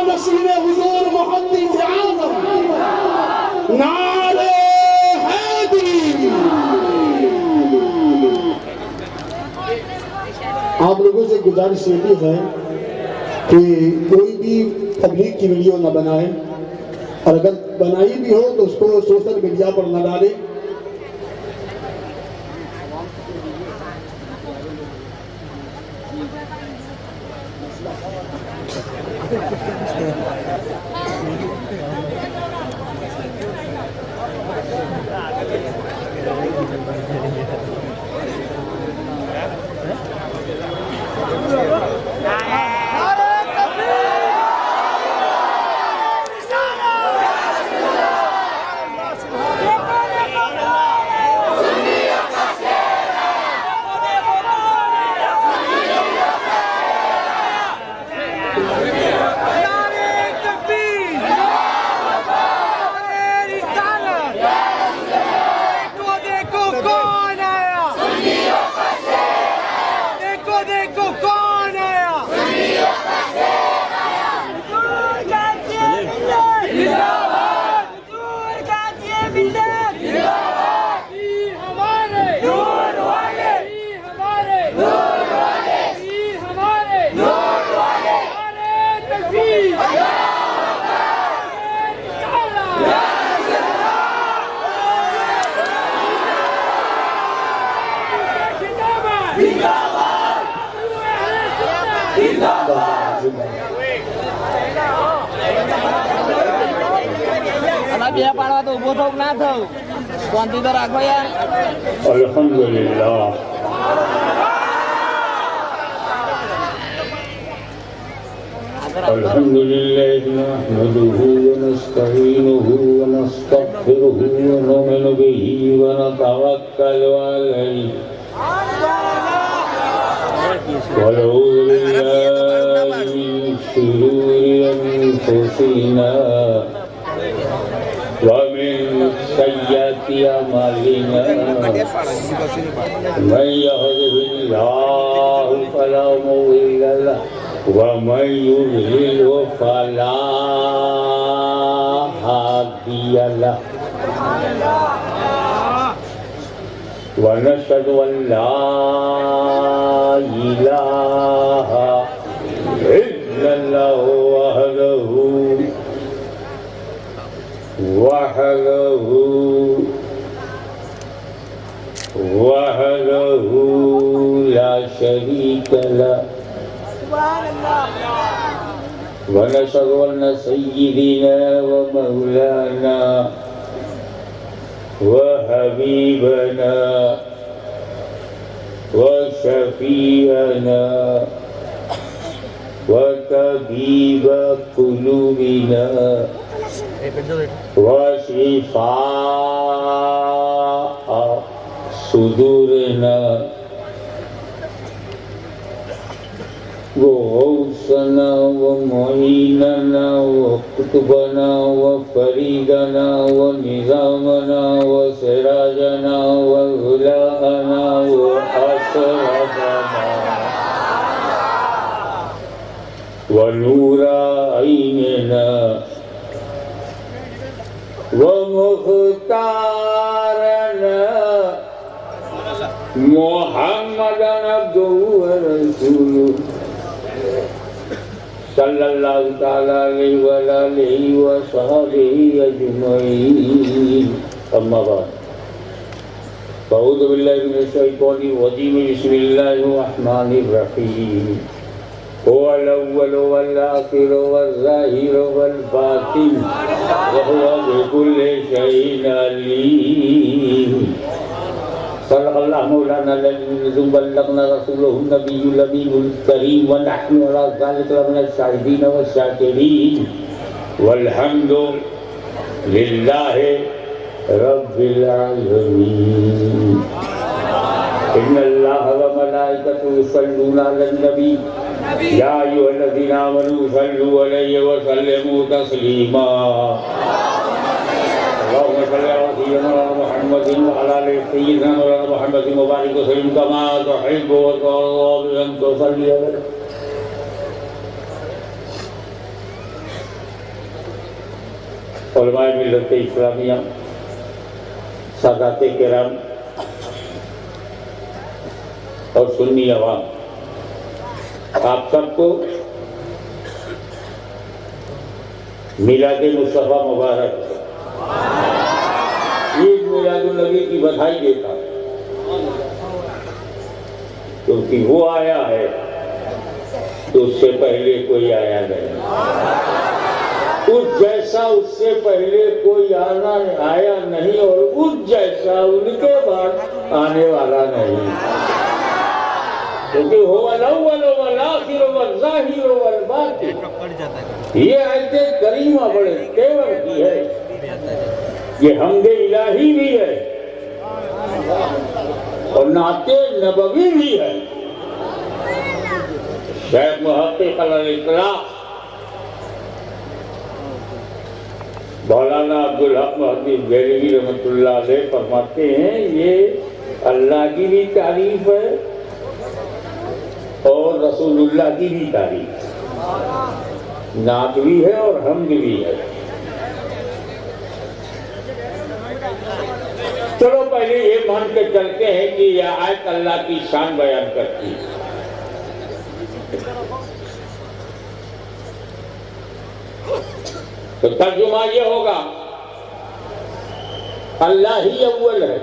नसीब हुजूर मुहद्दिस आज़म नारे हैदरी। आप लोगों से गुजारिश ये है कि कोई भी तबलीग की वीडियो न बनाए, और अगर बनाई भी हो तो उसको सोशल मीडिया पर न डाले। अल्हम्दुलिल्लाह। अल्हम्दुलिल्लाह नहमदुहु व नस्तईनुहु व नस्तगफिरुहु व नु'मिनु बिही व नतवक्कलु अलैहि व नऊज़ु बिल्लाहि मिन शुरूरि अनफुसिना व मिन सय्यिआति अमालिना मन यहदिहिल्लाहु फला मुदिल्ल लहु व मन युद्लिलहु फला हादिय लहु व नशहदु अन ला इलाहा इल्लल्लाहु वहदहु ला शरीक लहु व नशहदु अन्न सय्यिदना व मौलाना व हबीबना व शफीअना व तबीब कुलूबिना व शिफाअ सुदूरना व गौसना व मुईनना व कुतुबना व फरीदना व निज़ामना व सिराजना व गुलाना व असरदना व नूरा ऐनना व मुख्तारना मुहम्मदन अब्दुहु व रसूलुहु सल्लल्लाहु तआला अलैहि व आलिहि व सहबिहि अजमईन। अम्मा बाद अऊज़ु बिल्लाहि मिनश शैतानिर रजीम। बिस्मिल्लाहिर रहमानिर रहीम। हुवल अव्वलु वल आखिरु वज़ ज़ाहिरु वल बातिन व हुवा बिकुल्लि शैइन अलीम। सल्लल्लाहु मौलाना अलैहि बल्लगना रसूलुहुन नबियुल अमीनुल करीम व नहनु अला ज़ालिका मिनश शाहिदीन व शाकिरीन वल्हम्दु लिल्लाहि रब्बिल आलमीन। इन्नल्लाह व मलाइकतहु युसल्लूना अलन नबी या अय्युहल्लज़ीना आमनू सल्लू अलैहि व सल्लिमू तस्लीमा। अल्लाहुम्मा सल्लि अला सय्यिदिना मुहम्मदिन व अला आलि सय्यिदिना मुहम्मदिन व बारिक वसल्लिम कमा तुहिब्बु व तुर्ज़ा अन तुसल्ली अलैहि। उलमाए मिल्लत इस्लामिया, सादाते किराम और सुन्नी अवाम, आप सबको मिलादे मुस्तफा मुबारक, ईद मिलादुन नबी की बधाई देता हूं, क्योंकि वो आया है तो उससे पहले कोई आया नहीं, उस जैसा उससे पहले कोई आया नहीं और उस जैसा उनके बाद आने वाला नहीं, क्योंकि हो ये आयते करीमा बड़े तेवर की है, ये हमदे इलाही भी है और नाते नबवी भी है। शेख मुहक्किक अल-इतलाक़ मौलाना अब्दुल हक मुहद्दिस देहलवी रहमतुल्लाह अलैह फरमाते हैं, ये अल्लाह की भी तारीफ है और रसूलुल्लाह की भी तारीफ, नात भी है और हम्द भी है। चलो पहले ये मान के चलते हैं कि यह आयत अल्लाह की शान बयान करती है। तो तर्जुमा ये होगा, अल्लाह ही अव्वल है,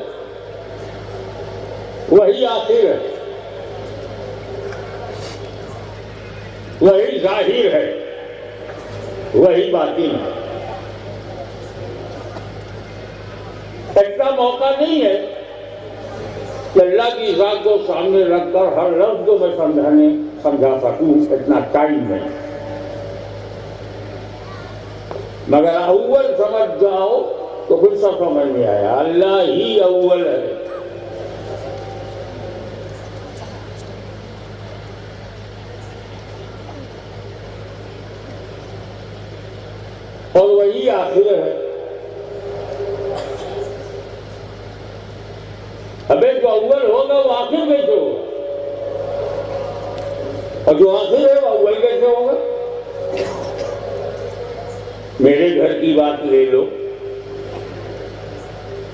वही आखिर है, वही जाहिर है, वही बातिन है। इतना मौका नहीं है कि अल्लाह की जात को सामने रखकर हर लफ्ज को मैं समझा सकूं, इतना टाइम नहीं, मगर अव्वल समझ जाओ तो फिर सब समझ में आया, अल्लाह ही अव्वल है। और वही आखिर है। अबे जो अव्वल होगा वो आखिर कैसे होगा, और जो आखिर है वो अव्वल कैसे होगा? मेरे घर की बात ले लो,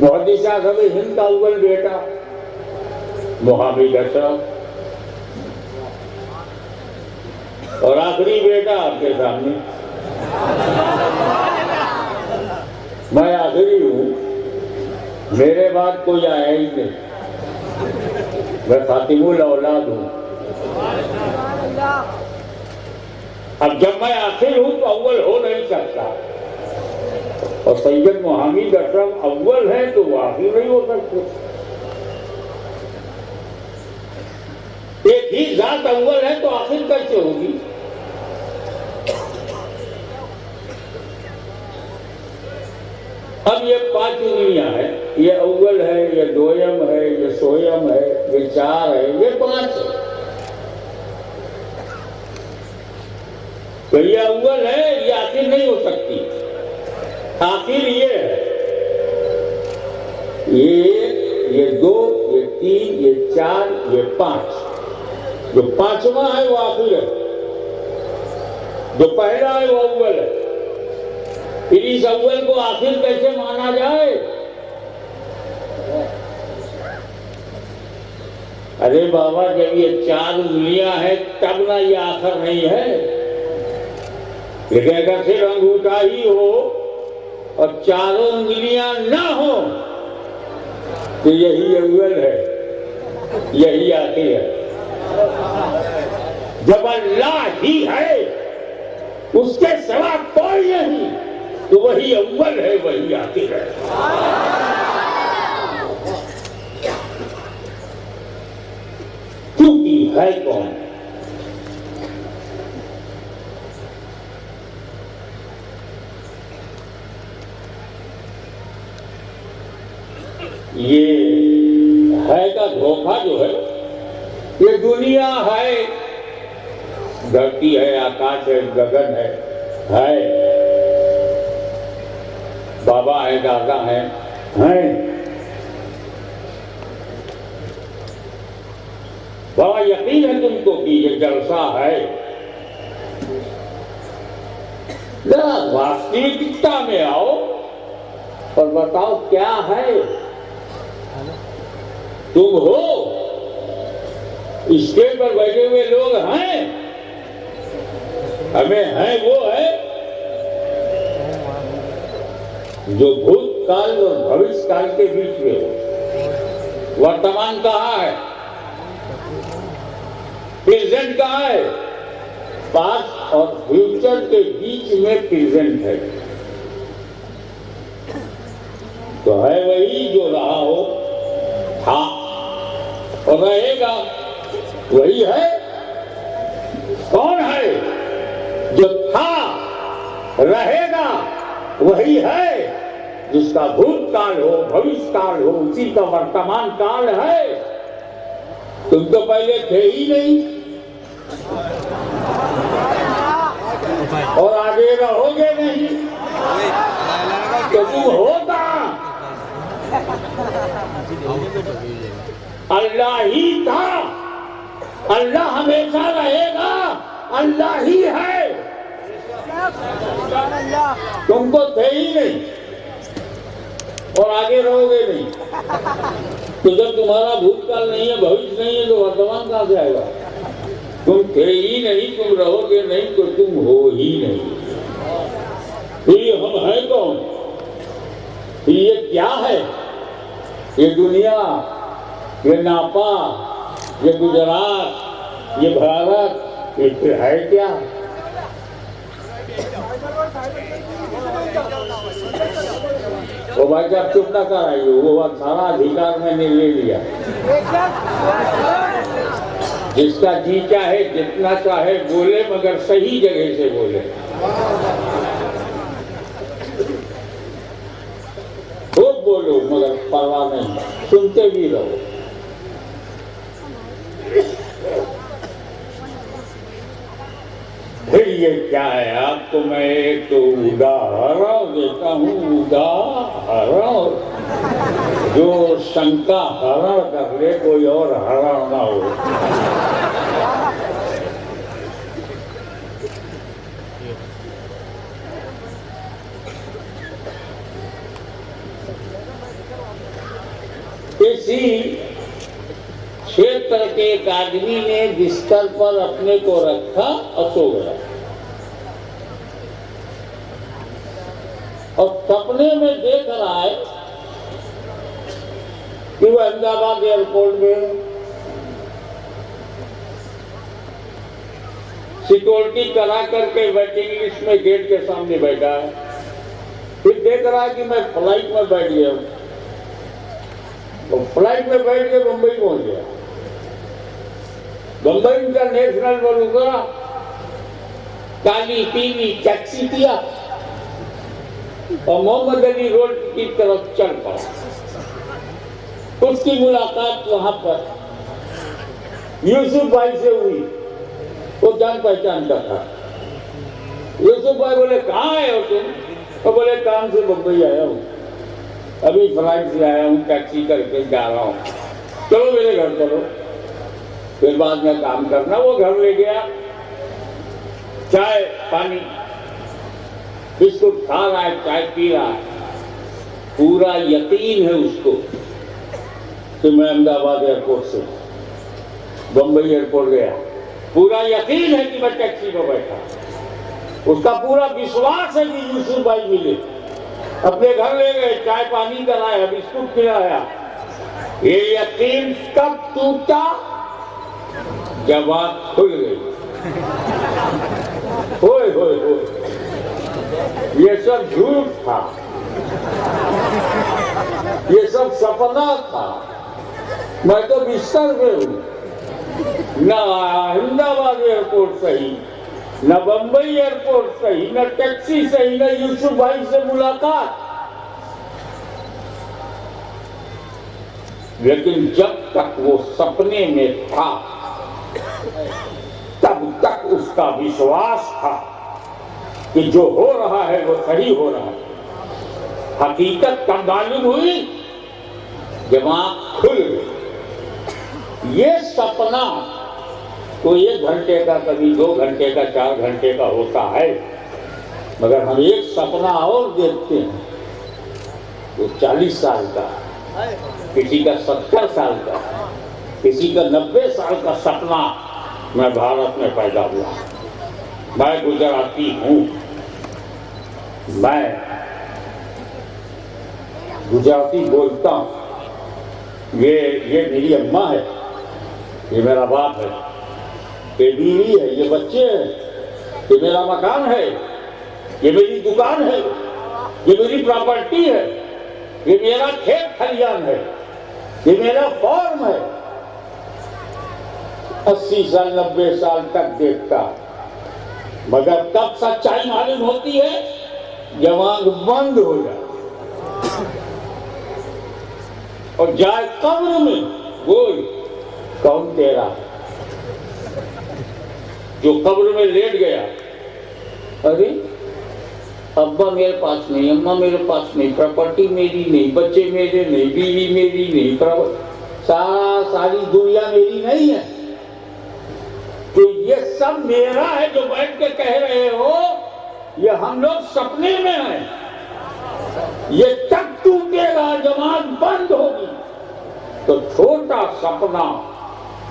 मुहद्दिस आज़म हिंद का अव्वल बेटा मुहम्मद अशरफ और आखिरी बेटा आपके सामने, मैं आखिरी हूं, मेरे बाद कोई आया ही नहीं, मैं खातिमुल औलाद हूं। अब जब मैं आखिर हूं तो अव्वल हो नहीं सकता, और सैयद मुहम्मद अशरफ अव्वल है तो वो आखिर नहीं हो सकते। एक ही जात अव्वल है तो आखिर कैसे होगी? अब ये 5 उंगलियां हैं, ये अव्वल है, ये दोयम है, ये सोयम है, ये 4 है, ये 5 है। तो ये अव्वल है, ये आखिर नहीं हो सकती। आखिर ये है, ये 2, ये 3, ये 4, ये 5। जो 5वां है वो आखिर है, जो पहला है वो अव्वल है। फिर इस अव्वल को आखिर कैसे माना जाए? अरे बाबा, जब ये 4 उंगलियां हैं तब ना ये आखिर नहीं है। लेकिन अगर सिर्फ अंगूठा ही हो और 4 उंगलियां ना हो तो यही अव्वल है, यही आखिर है। जब अल्लाह ही है, उसके सिवा कोई नहीं, तो वही अव्वल है, वही आखिर है। क्योंकि है कौन? ये है का धोखा जो है, ये दुनिया है, धरती है, आकाश है, गगन है, बाबा है, दादा है, बाबा यकीन है तुमको कि ये जलसा है? जरा वास्तविकता में आओ। और बताओ क्या है? तुम हो, स्टेज पर बैठे हुए लोग हैं, हमें है वो है जो भूतकाल और भविष्य काल के बीच में हो। वर्तमान कहाँ है? प्रेजेंट कहाँ है? पास्ट और फ्यूचर के बीच में प्रेजेंट है। तो है वही जो रहा हो, था और रहेगा वही है। कौन है? जो था रहेगा वही है, जिसका भूतकाल हो, भविष्य काल हो, उसी का वर्तमान काल है। तुम तो पहले थे ही नहीं और आगे रहोगे नहीं, तो तुम होगा अल्लाह ही था, अल्लाह हमेशा रहेगा, अल्लाह ही है। तुम तो थे ही नहीं और आगे रहोगे नहीं। तो जब तुम्हारा भूतकाल नहीं है, भविष्य नहीं है, तो वर्तमान कहां से आएगा? तुम थे ही नहीं, तुम रहोगे नहीं, तो तुम हो ही नहीं। फिर हम हैं कौन? ये क्या है? ये दुनिया, ये नापा, ये गुजरात, ये भारत, ये फिर है क्या? वो भाई साहब चुप ना कराइए, वो सारा अधिकार मैंने ले लिया। जिसका जी चाहे जितना चाहे बोले, मगर सही जगह से बोले। खूब बोलो मगर परवाह नहीं, सुनते भी रहो। फिर ये क्या है? आपको मैं एक तो उदाहरण देता हूँ, उदाहरण जो शंका हरण कर ले, कोई और हरण ना हो। इसी क्षेत्र के एक आदमी ने बिस्तर पर अपने को रखा और सो गया, और सपने में देख रहा है कि वो अहमदाबाद एयरपोर्ट में सिक्योरिटी करा करके वेटिंग लिस्ट में गेट के सामने बैठा है। फिर देख रहा है कि मैं फ्लाइट में बैठ गया हूं, तो फ्लाइट में बैठ के मुंबई पहुंच गया। मुंबई इंटरनेशनल पर उतरा, काली पीली टैक्सी किया और मोहम्मद अली रोड की तरफ चल पड़ा। उसकी मुलाकात वहां पर यूसुफ भाई से हुई। वो जान पहचान का था। यूसुफ भाई बोले, कहाँ आए हो तुम? तो बोले, काम से मुंबई आया हूँ, अभी फ्लाइट से आया हूँ, टैक्सी करके जा रहा हूँ, चलो मेरे घर चलो, फिर बाद में काम करना। वो घर ले गया, चाय पानी बिस्कुट खा रहा है, चाय पी रहा है। पूरा यकीन है उसको कि मैं अहमदाबाद एयरपोर्ट से बंबई एयरपोर्ट गया, पूरा यकीन है कि मैं टैक्सी में बैठा। उसका पूरा विश्वास है कि यूसुफ भाई मिले, अपने घर ले गए, चाय पानी कराया, बिस्कुट खिलाया। ये यकीन कब टूटा? जब आँख खुल गई। होए होए होए, ये सब झूठ था, ये सब सपना था। मैं तो बिस्तर में हूँ, न अहमदाबाद एयरपोर्ट सही, न बंबई एयरपोर्ट सही, न टैक्सी सही, न यूसुफ भाई से मुलाकात। लेकिन जब तक वो सपने में था, तब तक उसका विश्वास था कि जो हो रहा है वो सही हो रहा है। हकीकत कब मालूम हुई? जब आँख खुल गई। ये सपना कोई 1 घंटे का, कभी 2 घंटे का, 4 घंटे का होता है, मगर हम एक सपना और देखते हैं वो 40 साल का, किसी का 70 साल का, किसी का 90 साल का सपना मैं भारत में पैदा हुआ। मैं गुजराती हूँ, मैं गुजराती बोलता हूँ। ये मेरी अम्मा है, ये मेरा बाप है, ये बीवी है, ये बच्चे हैं, ये मेरा मकान है, ये मेरी दुकान है, ये मेरी प्रॉपर्टी है, ये मेरा खेत खलियान है, ये मेरा फॉर्म है। 80 साल 90 साल तक देखता, मगर तब सच्चाई मालूम होती है जब आंख बंद हो जाए और जाए कब्र में, बोल कौन तेरा? जो कब्र में लेट गया, अरे अब्बा मेरे पास नहीं, अम्मा मेरे पास नहीं, प्रॉपर्टी मेरी नहीं, बच्चे मेरे नहीं, बीवी मेरी नहीं, सारी दुनिया मेरी नहीं है, तो ये सब मेरा है जो बैठ के कह रहे हो, ये हम लोग सपने में हैं। ये तब टूटेगा जब आंख बंद होगी। तो छोटा सपना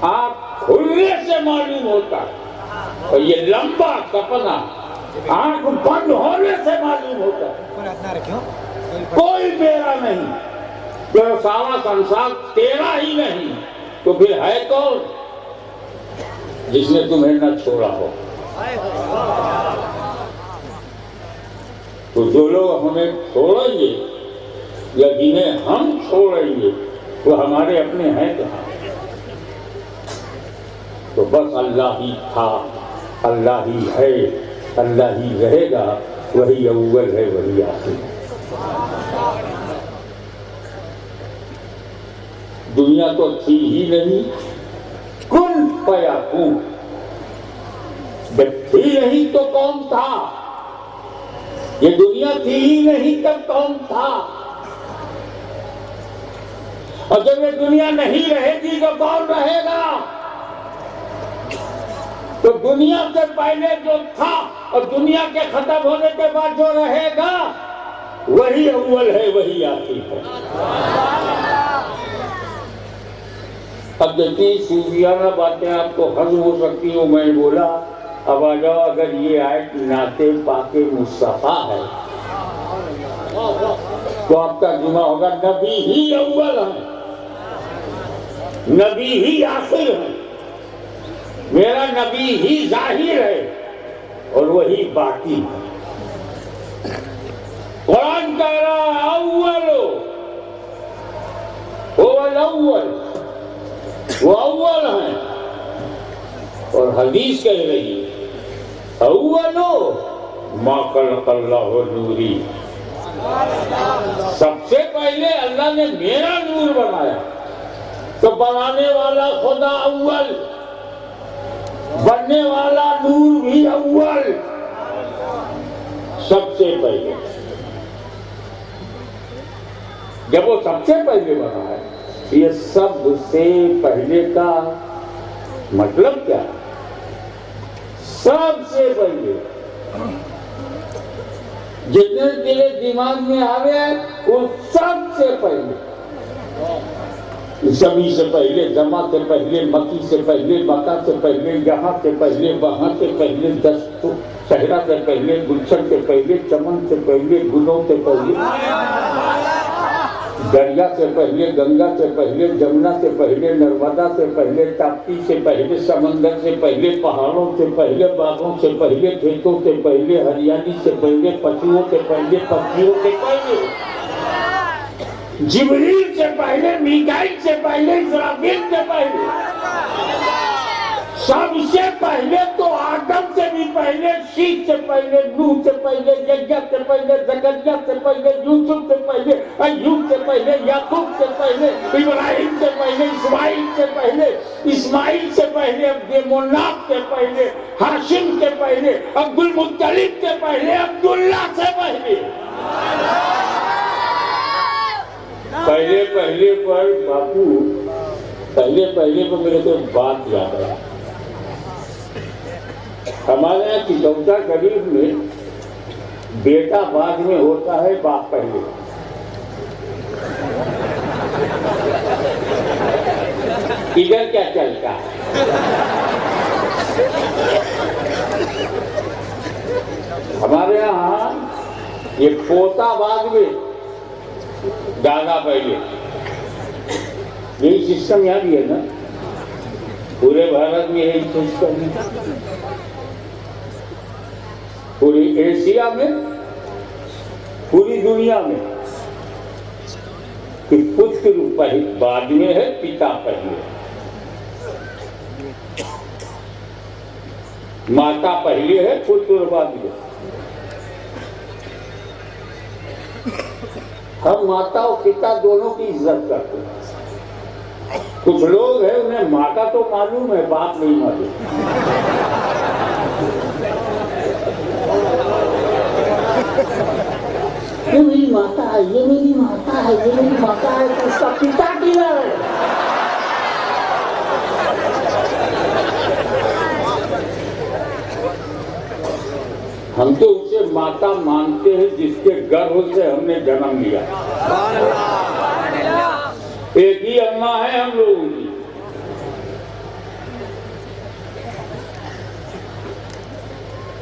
आंख खुलने से मालूम होता है, और ये लंबा सपना आंख बंद होने से मालूम होता है। कोई मेरा नहीं, तो सारा संसार तेरा ही नहीं, तो फिर है कौन जिसने तुम्हें न छोड़ा हो? तो जो लोग हमें छोड़ेंगे या जिन्हें हम छोड़ेंगे वो हमारे अपने हैं कहाँ? तो बस अल्लाह ही था, अल्लाह ही है, अल्लाह ही रहेगा, वही अव्वल है, वही आखिर है। दुनिया तो थी ही नहीं, कुन फयकून। जब थी नहीं तो कौन था? ये दुनिया थी ही नहीं तब कौन था? और जब ये दुनिया नहीं रहेगी तो कौन रहेगा? तो दुनिया से पहले जो था और दुनिया के खत्म होने के बाद जो रहेगा वही अव्वल है, वही आखिर है। अब देखिए सूफियाना बातें आपको हज़म हो सकती हो, मैं बोला अब आ जाओ, अगर ये आयत नाते पाके मुस्तफा है तो आपका जुमा होगा नबी ही अव्वल है, नबी ही आखिर है, मेरा नबी ही जाहिर है और वही बाकी है। कुरान कह रहा है अव्वलो अव्वल, वो अव्वल है, और हदीस कह रही है अव्वलो मा खलक़ल्लाहु नूरी, सबसे पहले अल्लाह ने मेरा नूर बनाया। तो बनाने वाला खुदा अव्वल, बनने वाला नूर भी अव्वल, सबसे पहले। जब वो सबसे पहले बना है, ये सबसे पहले का मतलब क्या? सबसे पहले जितने तेरे दिमाग में आ गए वो सबसे पहले, जमी से पहले, जमा से पहले, मकी से पहले, मका से पहले, यहाँ से पहले, वहां से पहले, दस्त सहरा से पहले, गुलशन से पहले, चमन से पहले, गुलों से पहले, दरिया से पहले, गंगा से पहले, जमुना से पहले, नर्मदा से पहले, ताप्ती से पहले, समंदर से पहले, पहाड़ों से पहले, बागों से पहले, खेतों से पहले, हरियाली से पहले, पशुओं से पहले, पक्षियों से पहले, जिब्रील से पहले, मीकाईल से पहले, इस्राफील से पहले, सबसे पहले तो आदम से भी पहले, शीख से पहले, नूह से पहले, यज्ञ से पहले, जकरिया से पहले, यूसुफ से पहले, अय्यूब से पहले, याकूब से पहले, इब्राहिम से पहले, इस्माइल से पहले, इस्माइल से पहले, अब्दुल्लाह से पहले, हाशिम से पहले, अब्दुल मुत्तलिब से पहले, अब्दुल्ला से पहले। पहले पहले पर बापू, पहले पहले पर मेरे को बात याद है। हमारे यहाँ चितौचा शरीफ में बेटा बाद में होता है, बाप पहले। इधर क्या चलता है? हमारे यहाँ ये पोता बाद में दादा पहले, यही सिस्टम यहाँ भी है ना, पूरे भारत में यही सिस्टम है, पूरी एशिया में, पूरी दुनिया में, कि पुत्र बाद में है, पिता पहले, माता पहले है, पुत्र बाद में। हम माता और पिता दोनों की इज्जत करते हैं। कुछ लोग हैं उन्हें माता तो मालूम है, बाप नहीं मालूम। ये मेरी माता है, ये मेरी माता है, ये मेरी माता है, तो उसका पिता किधर है? हम तो उसे माता मानते हैं जिसके गर्भ से हमने जन्म लिया। एक ही अम्मा है हम लोगों की।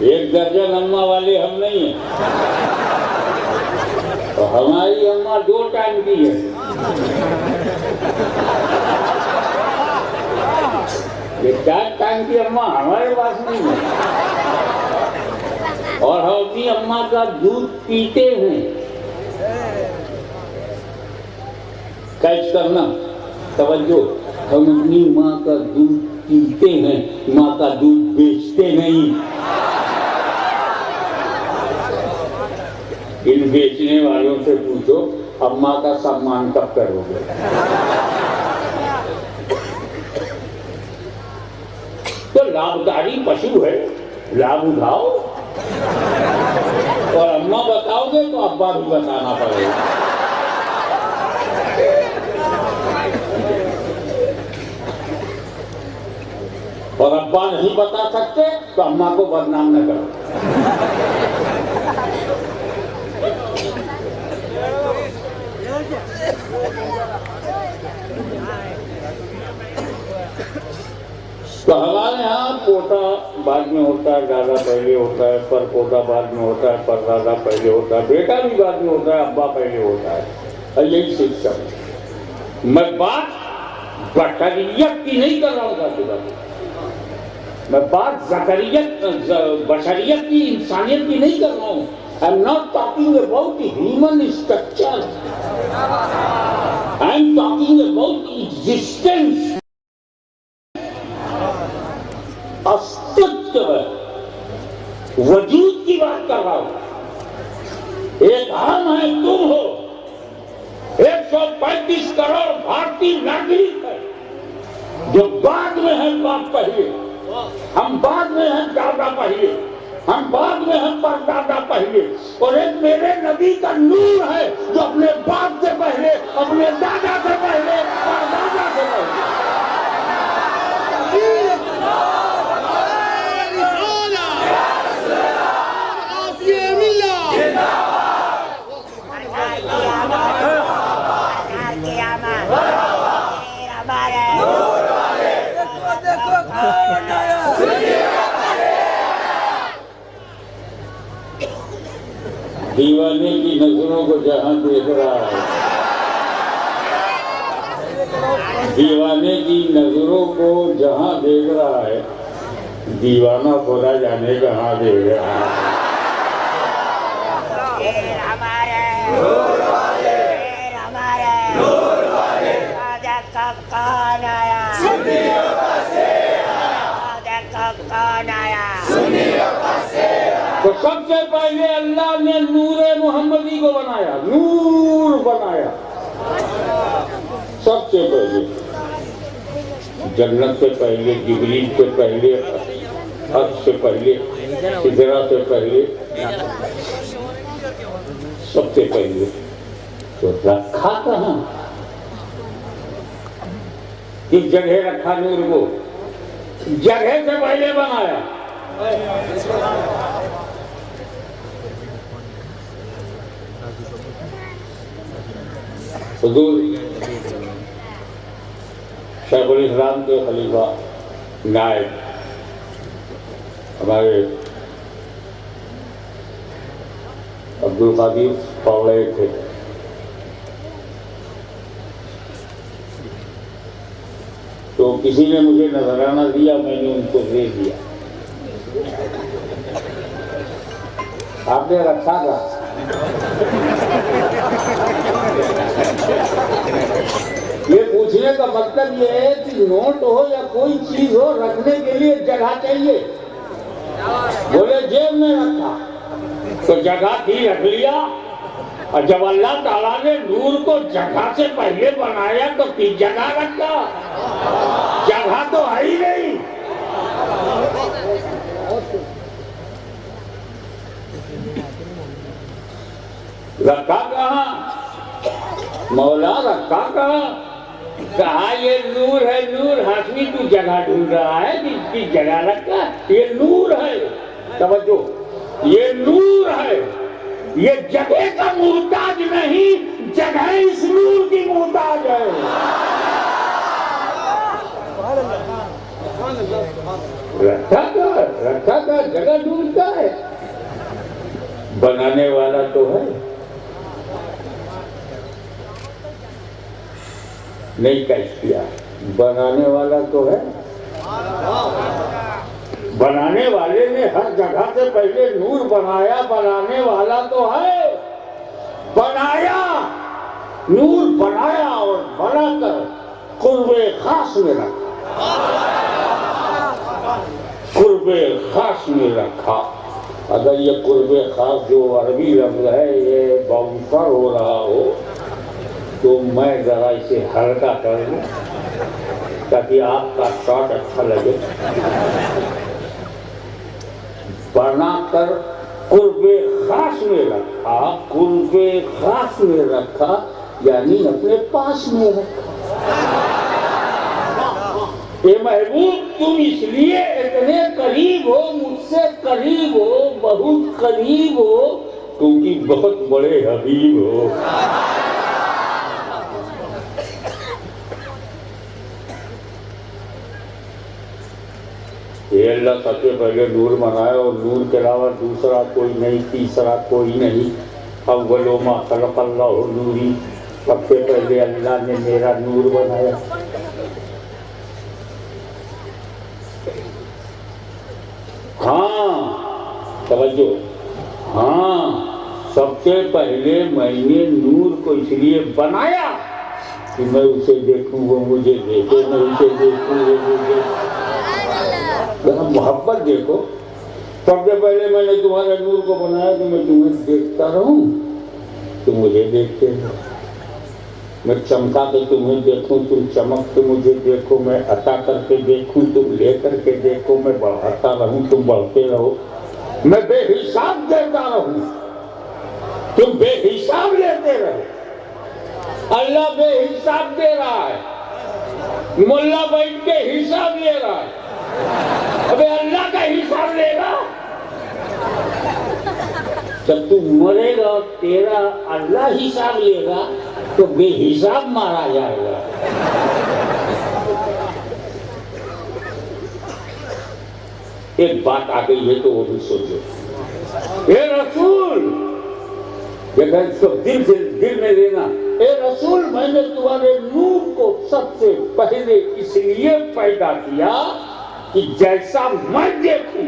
एक दर्जन अम्मा वाले हम नहीं हैं। तो हमारी अम्मा 2 टाइम की है। ये 4 टाइम की अम्मा हमारे पास नहीं है। और हम अपनी अम्मा का दूध पीते हैं। कैच करना, तवज्जो, हम अपनी माँ का दूध पीते हैं, माँ का दूध बेचते नहीं। इन बेचने वालों से पूछो अम्मा का सम्मान कब करोगे? तो लाभकारी पशु है, लाभ उठाओ। और अम्मा बताओगे तो अब्बा भी बताना पड़ेगा। और अब्बा नहीं बता सकते तो अम्मा को बदनाम न करो। तो हमारे यहाँ पोता बाद में होता है, दादा पहले होता है, पर पोता बाद में होता है, पर दादा पहले होता है, बेटा भी बाद में होता है, अब्बा पहले होता है। और यही सिस्टम। मैं बात बशरियत की नहीं कर रहा हूँ, मैं बात बशरियत की, इंसानियत की नहीं कर रहा हूँ। I am not talking about human structure, I am talking about existence, अस्तित्व, वजूद की बात कर रहा हूं। एक हम है, तुम हो, 135 करोड़ भारतीय नागरिक है, जो बाद में है बाप पहले, हम बाद में हैं दादा पहले, हम बाद में हैं परदादा पहले, और एक मेरे नबी का नूर है जो अपने बाप से पहले, अपने दादा से पहले, परदादा से पहले। दीवाने की नजरों को जहां देख रहा है, दीवाने की नजरों को जहां देख रहा है, दीवाना खुदा जाने कहां देख रहा है। तो सबसे पहले अल्लाह ने नूरे मोहम्मदी को बनाया, नूर बनाया सबसे पहले। जन्नत से पहले, जिब्रील से पहले, अर्श से पहले, सिदरा से पहले, सबसे पहले। तो रखा कहाँ? किस जगह रखा नूर को? जगह से पहले बनाया। हुजूर शाह शेखुल इस्लाम के खलीफा नायब हमारे अब्दुल कादिर पढ़ रहे थे। तो किसी ने मुझे नजराना दिया, मैंने उनको दे दिया। आपने रखा था? ये पूछने का मतलब ये है कि नोट हो या कोई चीज हो, रखने के लिए जगह चाहिए। बोले जेब में रखा, तो जगह थी, रख लिया। और जब अल्लाह ताला ने नूर को जगह से पहले बनाया तो किस जगह रखा? जगह तो है ही नहीं। रखा कहाँ? मौला रखा कहाँ? कहा ये नूर है, नूर। हाशमी तू जगह ढूंढ रहा है कि इसकी जगह रखा? ये नूर है, समझो, ये नूर है। ये जगह का मोहताज नहीं, जगह इस नूर की मोहताज है। रखा का जगह ढूंढता है, बनाने वाला तो है। नहीं कैच किया, बनाने वाला तो है। बनाने वाले ने हर जगह से पहले नूर बनाया, बनाने वाला तो है। बनाया, नूर बनाया और बनाकर कुर्बे खास में रखा, कुर्बे खास में रखा। अगर ये कुर्बे खास जो अरबी लफ्ज़ है ये बाउंसर हो रहा हो तो मैं जरा इसे हल्का कर लूं ताकि आपका शॉट अच्छा लगे। बनाकर कुर्बे खास में रखा, कुर्बे खास में रखा यानी अपने पास में रखा। ये महबूब तुम इसलिए इतने करीब हो, मुझसे करीब हो, बहुत करीब हो, क्योंकि बहुत बड़े हबीब हो। ये अल्लाह सबसे पहले नूर बनाया और नूर के अलावा दूसरा कोई नहीं, तीसरा कोई नहीं। अव्वलो मा खलक़ल्लाहु नूरी, सबसे पहले अल्लाह ने मेरा नूर बनाया। हाँ समझो, हाँ सबसे पहले मैंने नूर को इसलिए बनाया कि मैं उसे देखूं वो मुझे देखे, मैं उसे देखूं वो मुझे। मोहब्बत देखो, सबसे पहले मैंने तुम्हारे नूर को बनाया कि मैं तुम्हें देखता रहूं, तुम मुझे देखते हो। मैं चमका के तुम्हें देखूं, तुम चमक के मुझे देखो। मैं अता करके देखूं, तुम ले करके देखो। मैं बढ़ाता रहूं, तुम बढ़ते रहो। मैं बेहिसाब देता रहूं, तुम बेहिसाब लेते रहो। अल्लाह बेहिसाब दे रहा है, मुल्ला बैठ के हिसाब ले रहा है। अबे अल्लाह का हिसाब लेगा? जब तू मरेगा और तेरा अल्लाह हिसाब लेगा तो बेहिसाब मारा जाएगा। एक बात आ गई है तो वो भी सोचो। ए रसूल, इसको दिल में लेना। ए रसूल, मैंने तुम्हारे नूर को सबसे पहले इसलिए पैदा किया कि जैसा मैं देखूं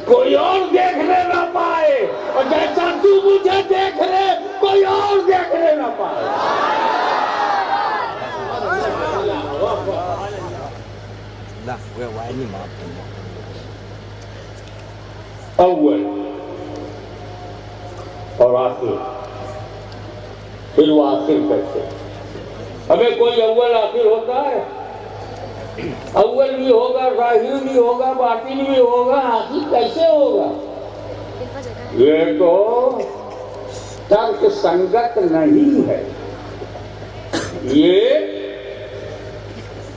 कोई और देखने ना पाए, और जैसा तू मुझे देख ले कोई और देखने ना पाए। अव्वल और आखिर, फिर वो आखिर करते। हमें कोई अव्वल आखिर होता है? अव्वल भी होगा, जाहिर भी होगा, बातिन भी होगा, आखिर कैसे होगा? ये तो तर्क संगत नहीं है, ये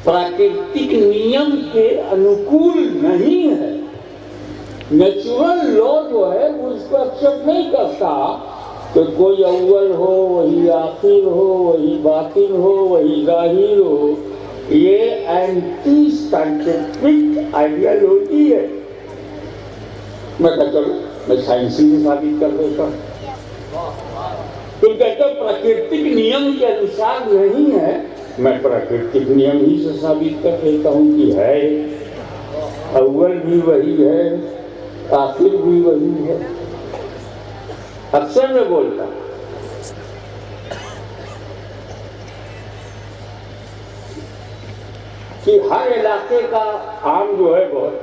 प्राकृतिक नियम के अनुकूल नहीं है। नेचुरल लॉ जो है वो इसको एक्सेप्ट नहीं करता कि कोई अव्वल हो, वही आखिर हो, वही बातिन हो, वही जाहिर हो। ये एंटी साइंटिफिक आइडियोलॉजी है। मैं कहता चलो मैं साइंसी से साबित कर देता हूं। तुम कहते हो प्राकृतिक नियम के अनुसार नहीं है, मैं प्राकृतिक नियम ही से साबित कर देता हूं कि है। अव्वल भी वही है, आखिर भी वही है। अक्सर मैं बोलता हूं कि हर इलाके का आम जो है बहुत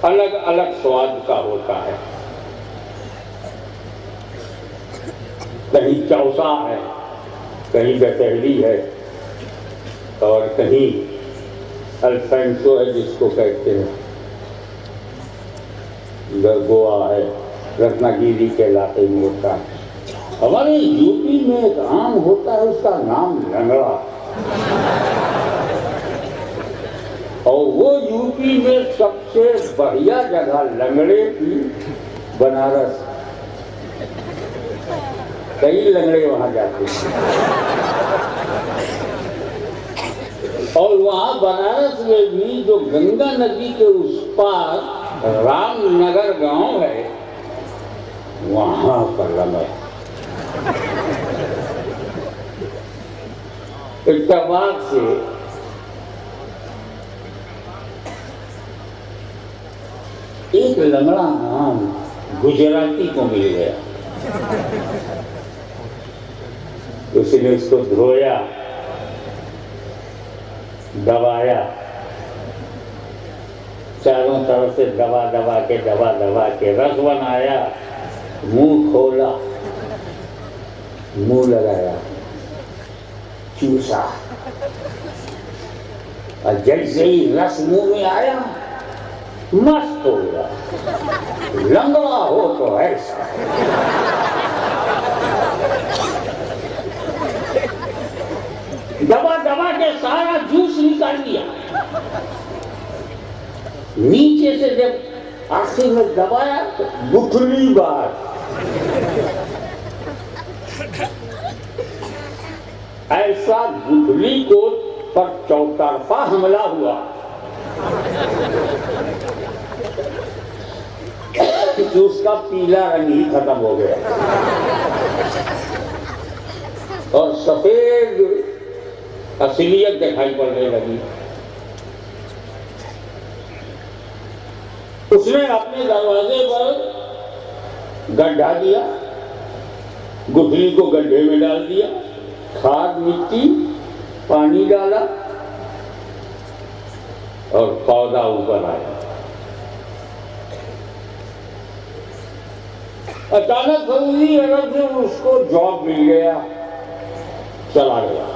अलग अलग स्वाद का होता है। कहीं चौसा है, कहीं दशहरी है, और कहीं अल्फेंसो है जिसको कहते हैं, गोवा है, रत्नागिरी के इलाके में होता है। हमारे यूपी में एक आम होता है, उसका नाम लंगड़ा, और वो यूपी में सबसे बढ़िया जगह लंगड़े की बनारस। कई लंगड़े वहां जाते हैं, और वहां बनारस में भी जो गंगा नदी के उस पार रामनगर गांव है, वहां पर लंगड़ा इत्तेफाक से एक लंगड़ा नाम गुजराती को मिल गया। उसने उसको धोया, दबाया, चारों तरफ से दबा दबा के रस बनाया, मुंह खोला, मुंह लगाया, चूसा, और जैसे ही रस मुंह में आया मस्त हो गया। लंगड़ा हो तो ऐसा। दबा दबा के सारा जूस निकाल लिया। नीचे से जब आखिर में दबाया तो गुठली बार। ऐसा गुठली को पर चौतरफा हमला हुआ कि उसका पीला रंग ही खत्म हो गया और सफेद असलियत दिखाई पड़ने लगी। उसने अपने दरवाजे पर गड्ढा दिया, गुठली को गड्ढे में डाल दिया, खाद मिट्टी पानी डाला और पौधा ऊपर आया। अचानक सऊदी अरब से उसको जॉब मिल गया, चला गया।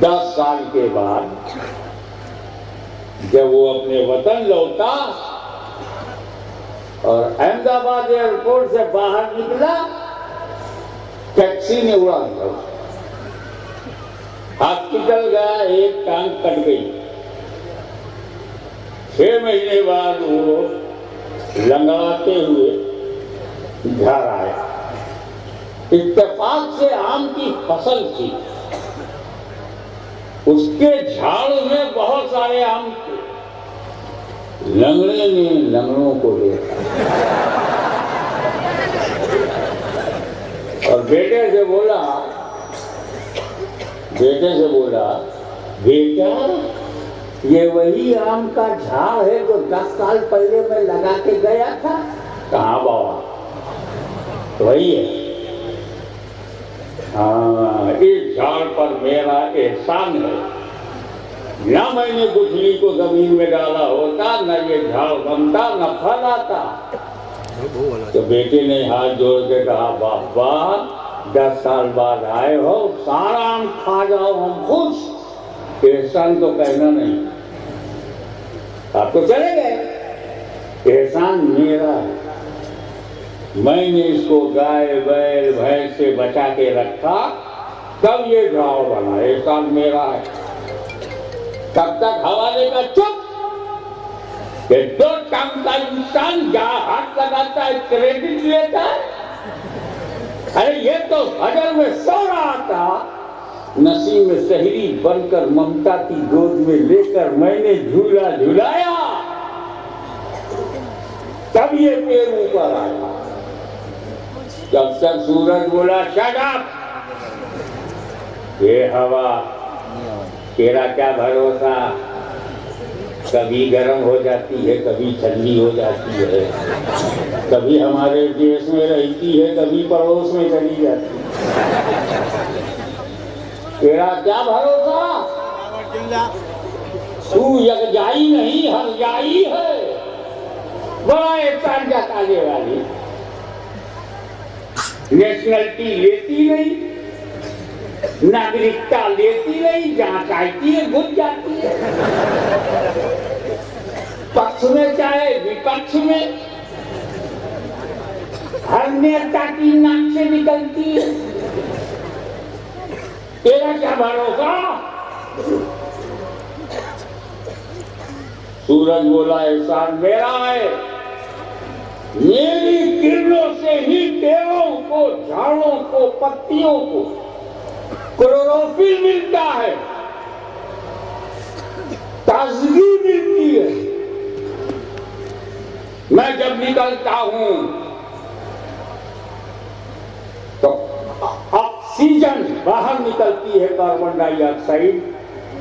10 साल के बाद जब वो अपने वतन लौटा और अहमदाबाद एयरपोर्ट से बाहर निकला, टैक्सी ने उड़ा दिया। हॉस्पिटल गया, एक टांग कट गई। 6 महीने बाद वो लंगड़ाते हुए घर आया। इत्तेफाक से आम की फसल थी, उसके झाड़ में बहुत सारे आम थे। लंगड़े ने लंगड़ों को देखा और बेटे से बोला, बेटा ये वही आम का झाड़ है जो 10 साल पहले मैं लगा के गया था। कहाँ बाबा? वही है। हाँ, इस झाड़ पर मेरा एहसान है, न मैंने गुठली को जमीन में डाला होता, न ये झाड़ बनता, न फल आता। तो बेटे ने हाथ जोड़ के कहा, बाबा 10 साल बाद आए हो, सारा आम खा जाओ, हम खुश। एहसान तो कहना नहीं, आप तो चले गए। एहसान मेरा है, मैंने इसको गाय बैल भैंस से बचा के रखा, तब ये झाड़ बना। एहसान मेरा है। तब तक हवाले का चुप। ये 2 टांग का इंसान जहां हाथ लगाता है क्रेडिट लेता है। अरे ये तो फजर में सो रहा था, नसीम सहरी बनकर ममता की गोद में लेकर मैंने झूला झुलाया, तब ये पेड़ ऊपर आया। जब तक सूरज बोला शट अप, ये हवा तेरा क्या भरोसा, कभी गर्म हो जाती है, कभी ठंडी हो जाती है, कभी हमारे देश में रहती है, कभी पड़ोस में चली जाती है, तेरा क्या भरोसा। तू यकजाई नहीं हरजाई है, बड़ा एहसान जताने वाली, नेशनलिटी लेती नहीं, नागरिकता लेती नहीं, जहां चाहती है घुस जाती है, पक्ष में चाहे विपक्ष में, हर नेता की नाक से निकलती है, तेरा क्या भरोसा। सूरज बोला एहसान मेरा है, मेरी किरणों से ही पेड़ों को, झाड़ों को, पत्तियों को क्लोरोफिल मिलता है, ताजगी मिलती है। मैं जब निकलता हूं तो ऑक्सीजन बाहर निकलती है, कार्बन डाइऑक्साइड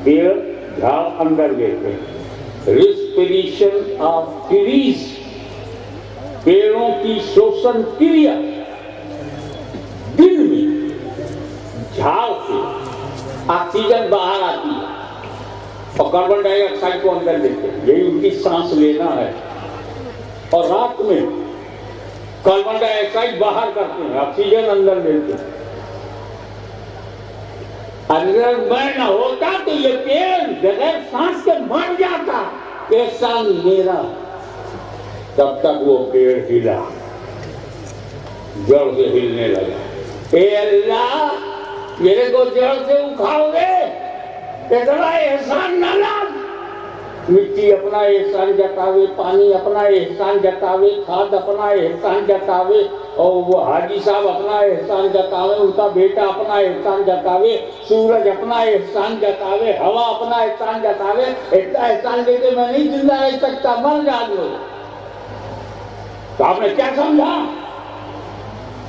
पेड़ झाड़ अंदर लेते हैं। रेस्पिरेशन ऑफ ट्रीज, पेड़ों की श्वसन क्रिया, दिन में झाड़ से ऑक्सीजन बाहर आती है और कार्बन डाइऑक्साइड को अंदर लेते हैं, यही उनकी सांस लेना है। और रात में कार्बन डाइऑक्साइड बाहर करते हैं, ऑक्सीजन अंदर लेते हैं। अगर मैं न होता तो ये पेड़ बगैर सांस के मर जाता, एहसान मेरा। तब तक वो पेड़ हिला, जड़ से हिलने लगा। ए अल्लाह, मेरे को जड़ से उखाड़ोगे, इतना एहसान न लाग। मिट्टी अपना एहसान जतावे, पानी अपना एहसान जतावे, खाद अपना एहसान जतावे, और वो हाजी साहब अपना एहसान जतावे, उनका बेटा अपना एहसान जतावे, सूरज अपना एहसान जतावे, हवा अपना एहसान जतावे। इतना एहसान देके मैं नहीं जिंदा रह सकता, मर जाऊंगा। तो आपने क्या समझा?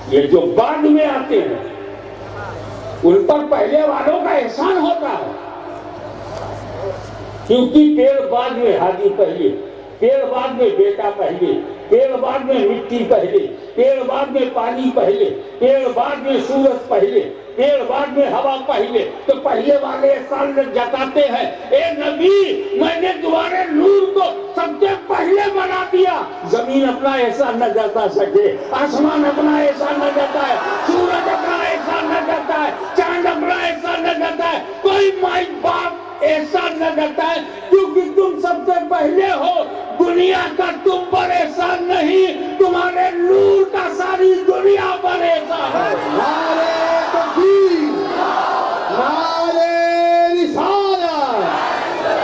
ये जो बाद में आते हैं उन पर पहले वालों का एहसान होता है, क्योंकि पेड़ बाद में, हाजी पहले, पेड़ बाद में, बेटा पहले, पेड़ बाद में, मिट्टी पहले, पेड़ बाद में, पानी पहले, पेड़ बाद में, सूरज पहले, पेड़ बाद में, हवा पहले। तो पहले वाले एहसान जताते हैं, ए नबी मैंने तुम्हारे नूर को सबसे पहले बना दिया। जमीन अपना एहसान न जता सके, आसमान अपना एहसान न जता है, सूरज अपना एहसान न जता है, चांद अपना एहसान न जता है, कोई माई बाप एहसान न करता है, क्योंकि तुम सबसे पहले हो। दुनिया का तुम पर एहसान नहीं, तुम्हारे नूर का सारी दुनिया पर एहसान है। नारे तकबीर, नारे रिसालत,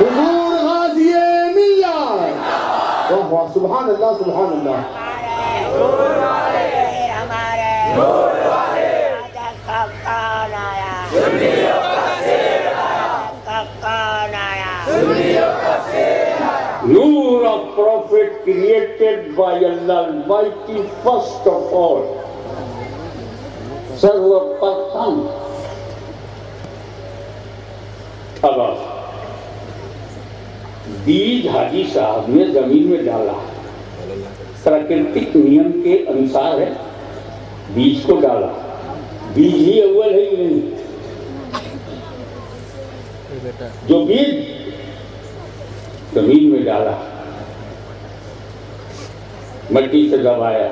हुजूर गाज़िए मिल्लत। वाह वाह, सुभान अल्लाह, सुभान अल्लाह। Noor of Prophet created by Allah Almighty first of all, सर्वप्रथम। अब बीज हाजी साहब ने जमीन में डाला, प्राकृतिक नियम के अनुसार है, बीज को डाला। बीज ही अव्वल है कि नहीं? जो बीज जमीन में डाला, मट्टी से दबाया,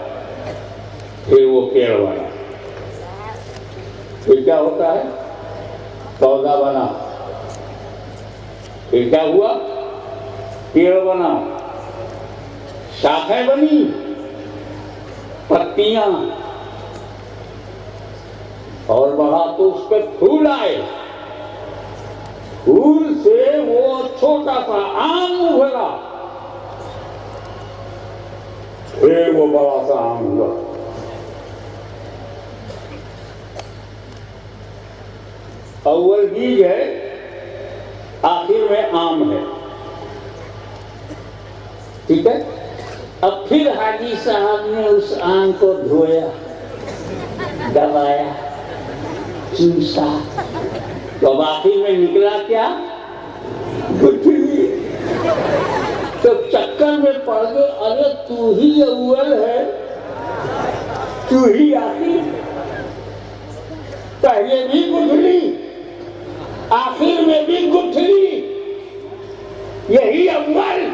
फिर वो पेड़ बना। फिर क्या होता है? पौधा बना। फिर क्या हुआ? पेड़ बना, शाखाएं बनी, पत्तियां, और बढ़ा तो उस पर फूल आए। फूल से वो छोटा सा आम उभरा, फिर वो बड़ा सा आम हुआ। अव्वल बीज है, आखिर में आम है। ठीक है। अब फिर हाजी साहब ने उस आम को धोया, दबाया, चूसा, तो अब आखिर में निकला क्या? गुठली। तो चक्कर में पड़ गए, अरे तू ही अव्वल है, तू ही आखिर, पहले भी गुठली, आखिर में भी गुठली, यही अव्वल,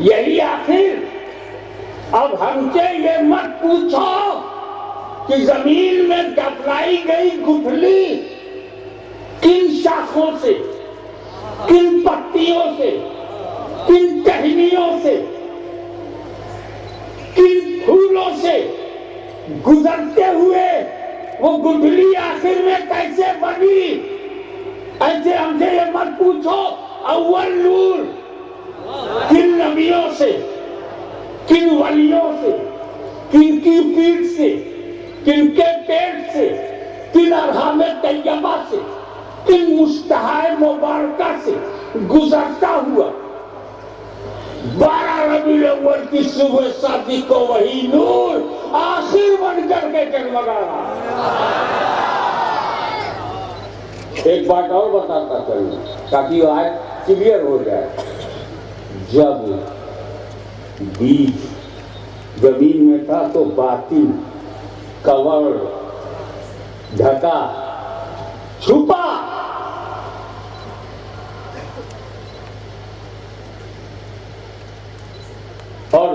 यही आखिर। अब हमसे ये मत पूछो कि जमीन में दफनाई गई गुठली किन शाखों से, किन पत्तियों से, किन टहनियों से, किन फूलों से गुजरते हुए वो गुठली आखिर में कैसे बनी। ऐसे हमसे ये मत पूछो। अव्वल नूर किन नबियों से, किन वलियों से, किन की पीठ से, किन के पेट से, किन अरहाम तैयबा से, किन मुस्तहाए मुबारका से गुजरता हुआ 12 रबीउल अव्वल की सुबह शादी को वही नूर आखिर बनकर के जगमगा। एक बात और बताता चलूं ताकि आज क्लियर हो जाए। जब बीज जमीन में था तो बातिन, कवर, ढका, छुपा, और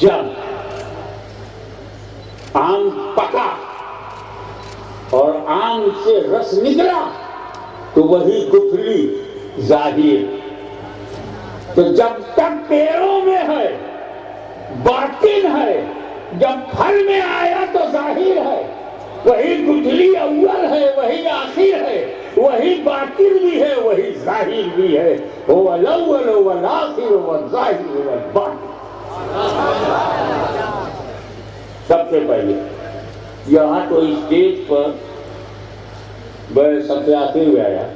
जब आम पका और आम से रस निकला तो वही गुठली जाहिर। तो जब तक पेड़ों में है बातिन है, जब फल में आया तो जाहिर है। वही गुठली अव्वल है, वही आखिर है, वही बातिन भी है, वही जाहिर भी है। हुवल अव्वल वल आखिर वल जाहिर वल बातिन। सबसे पहले यहाँ तो स्टेज पर मैं सबसे आखिर में आया,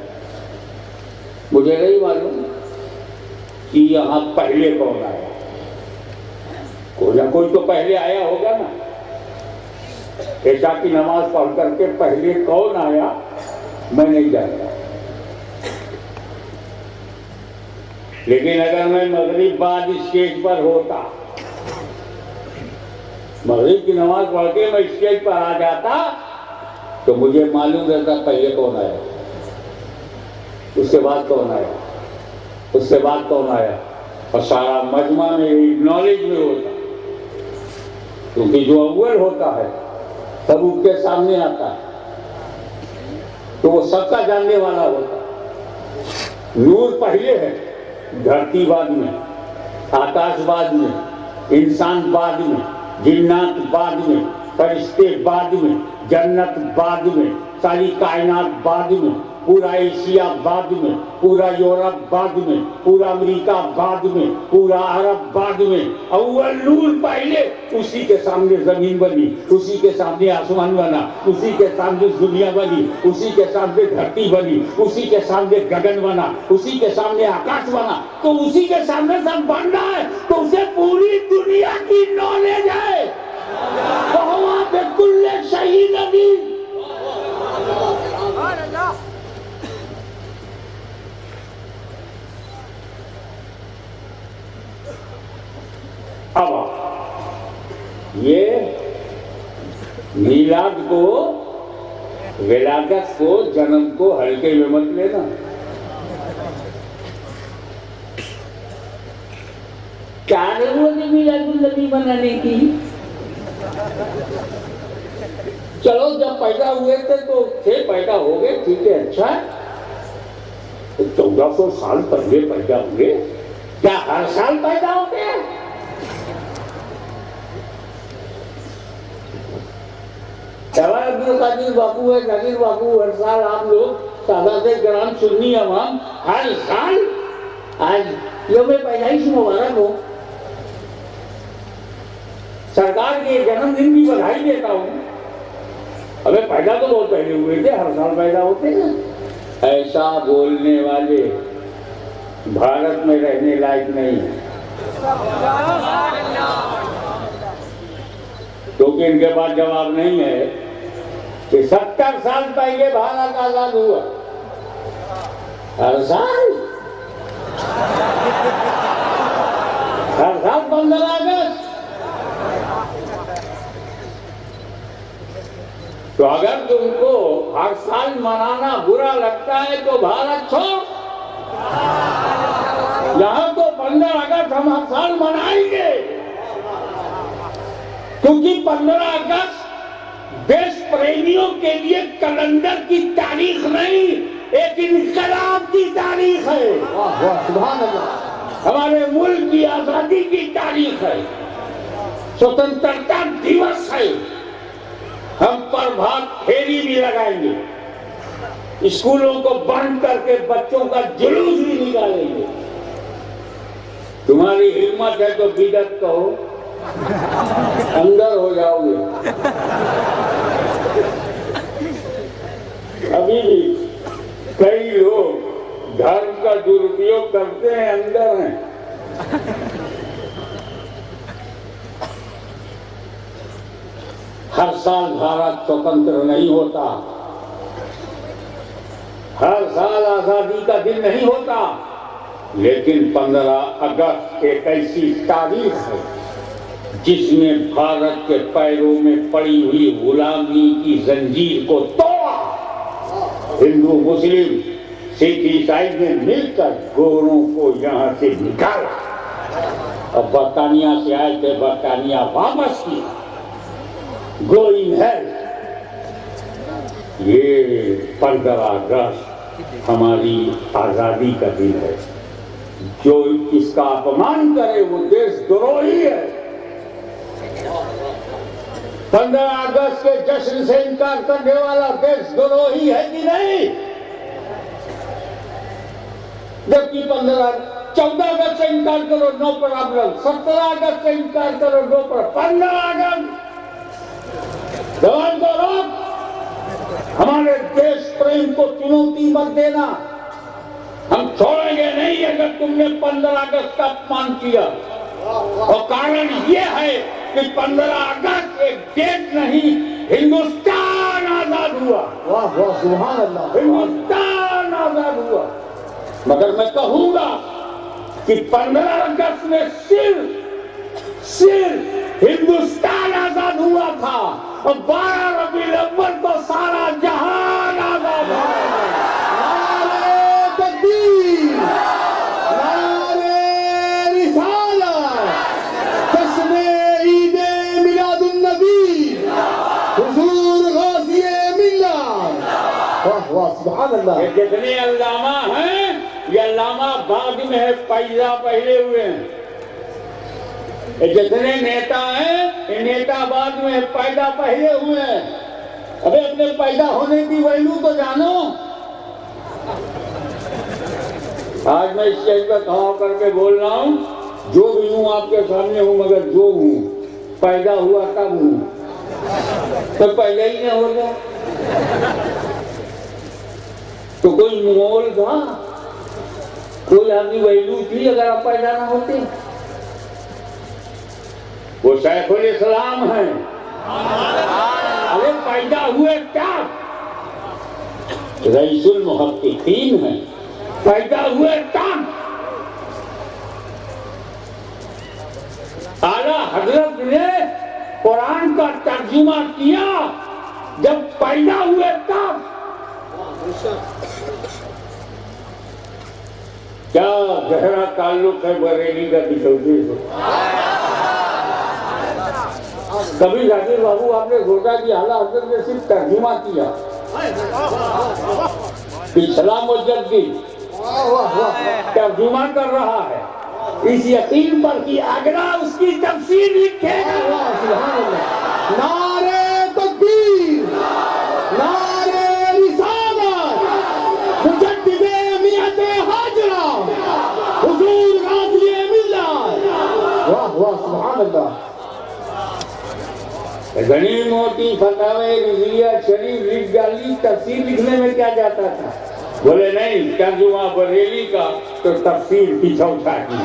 मुझे नहीं मालूम कि यहाँ पहले कौन आया। कोई ना कोई तो पहले आया होगा ना। ऐशा की नमाज पढ़ करके पहले कौन आया मैं नहीं जानता। लेकिन अगर मैं मगरिब बाद स्टेज पर होता, मगरिब की नमाज पढ़ के मैं स्टेज पर आ जाता तो मुझे मालूम रहता पहले कौन आया, उसके बाद कौन आया, उसके बाद कौन आया, और सारा मजमा मेरी नॉलेज में होता। क्योंकि जो अव्वल होता है सब उसके सामने आता है तो वो सबका जानने वाला होता है। नूर पहले है, धरती बाद में, आकाश बाद में, इंसान बाद में, जिन्नात बाद में, फरिश्ते बाद में, जन्नत बाद में, सारी कायनात बाद में, पूरा एशिया बाद में, पूरा यूरोप बाद में, पूरा अमेरिका बाद में, पूरा अरब बाद में। अव्वल नूर पहले, उसी के सामने जमीन बनी, उसी के सामने आसमान बना, उसी के सामने दुनिया बनी, उसी के सामने धरती बनी, उसी के सामने गगन बना, उसी के सामने आकाश बना। तो उसी के सामने सब बन रहा है तो उसे पूरी दुनिया की नॉलेज है। तो वहां पे कुल्ले सही नबी। अब ये मीलाद को, विलादत को, जन्म को हल्के में मत लेना। क्या जरूरत है मीलादुन नबी बनाने की? चलो जब पैदा हुए थे तो पैदा हो गए, ठीक है, अच्छा है। तो 1400 साल पहले पैदा हुए, क्या हर साल पैदा होते हैं? अब्दुल कादिर बापू है, जाकिर बापू, हर साल आप लोग सादाते ग्राम सुन्नी अवाम हर साल आज यौम पैदाइश मुबारक हो। सरकार के जन्मदिन की बधाई देता हूँ। अबे पैदा तो बहुत पहले हुए थे, हर साल पैदा होते हैं। ऐसा बोलने वाले भारत में रहने लायक नहीं है, क्योंकि इनके पास जवाब नहीं है कि 70 साल पहले भारत आजाद हुआ। हर साल 15 अगस्त। तो अगर तुमको हर साल मनाना बुरा लगता है तो भारत छोड़। यहां तो 15 अगस्त हम हर साल मनाएंगे, क्योंकि 15 अगस्त देश प्रेमियों के लिए कैलेंडर की तारीख नहीं, एक इनकलाब की तारीख है। वाह वाह, सुभान अल्लाह। हमारे मुल्क की आजादी की तारीख है, स्वतंत्रता दिवस है। हम प्रभात फेरी भी लगाएंगे, स्कूलों को बंद करके बच्चों का जुलूस भी निकालेंगे। तुम्हारी हिम्मत है तो बिदत कहो, अंदर हो जाओगे। अभी भी कई लोग धर्म का दुरुपयोग करते हैं, अंदर हैं। हर साल भारत स्वतंत्र नहीं होता, हर साल आजादी का दिन नहीं होता, लेकिन 15 अगस्त एक ऐसी तारीख है जिसमें भारत के पैरों में पड़ी हुई गुलामी की जंजीर को तोड़ा। हिंदू, मुस्लिम, सिख, ईसाई ने मिलकर गोरों को यहाँ से निकाला और बरतानिया से आए थे, बरतानिया वापस किया। गोइंग है। ये 15 अगस्त हमारी आजादी का दिन है। जो इसका अपमान करे वो देशद्रोही है। 15 अगस्त के जश्न से इनकार करने वाला देशद्रोही है कि नहीं? जबकि 14 अगस्त से इनकार करो, नो प्रॉब्लम। 17 अगस्त से इनकार करो, नो प्रॉब्लम। 15 अगस्त जवान को रोक। हमारे देश प्रेम को चुनौती मत देना, हम छोड़ेंगे नहीं अगर तुमने 15 अगस्त का अपमान किया। और कारण यह है कि 15 अगस्त एक डेट नहीं, हिंदुस्तान आजाद हुआ। वाह वाह, सुभान अल्लाह। हिंदुस्तान आजाद हुआ। मगर मैं कहूंगा कि 15 अगस्त में सिर्फ हिंदुस्तान आजाद हुआ था और 12 रबीउल अव्वल को सारा जहान आजाद हुआ। नारे तकबीर, नारे रिसालत, जश्न ईद मिलादुन्नबी, हुजूर गाज़िए मिल्लत। वाह वाह, सुभान अल्लाह। ये जितने अल्लामा हैं, ये अल्लामा बाद में है, पैदा पहले हुए हैं। जितने नेता हैं, ये नेता बाद में पैदा पहले हुए हैं। अबे अपने पैदा होने की वैल्यू तो जानो। आज मैं इस स्टेज पर खड़ा करके बोल रहा हूँ, जो भी हूँ आपके सामने हूँ, मगर जो हूँ पैदा हुआ तब हूँ, तो पैदा ही नहीं होगा तो कोई मोल था, कोई आपकी वैल्यू थी अगर आप पैदा ना होते? वो सैफुल इस्लाम है। अरे पैदा हुए क्या? रईसुल मुहक्किकीन है। पैदा हुए तब आला हजरत ने कुरान का तर्जुमा किया, जब पैदा हुए तब। क्या गहरा ताल्लुक है बरेली का बिचौली से। कभी जाकिर बाबू आपने सोचा कि आला हजरत ने सिर्फ तर्जुमा किया? इस्लाम मुजद्दिद तर्जुमा कर रहा है इस यकीन पर कि आगरा उसकी तफसीर लिखेगा। नारे तकबीर, नारे रिसालत, मुजद्दिदे मियते हाजरा, हुजूर गाज़िए मिल्लत। वाह वाह, सुभान अल्लाह। घनी मोटी फतावे रजिया शरीफ लिख डाली, तफसीर लिखने में क्या जाता था? बोले नहीं, तर्जुमा बरेली का तो तफसीर की चौथा की।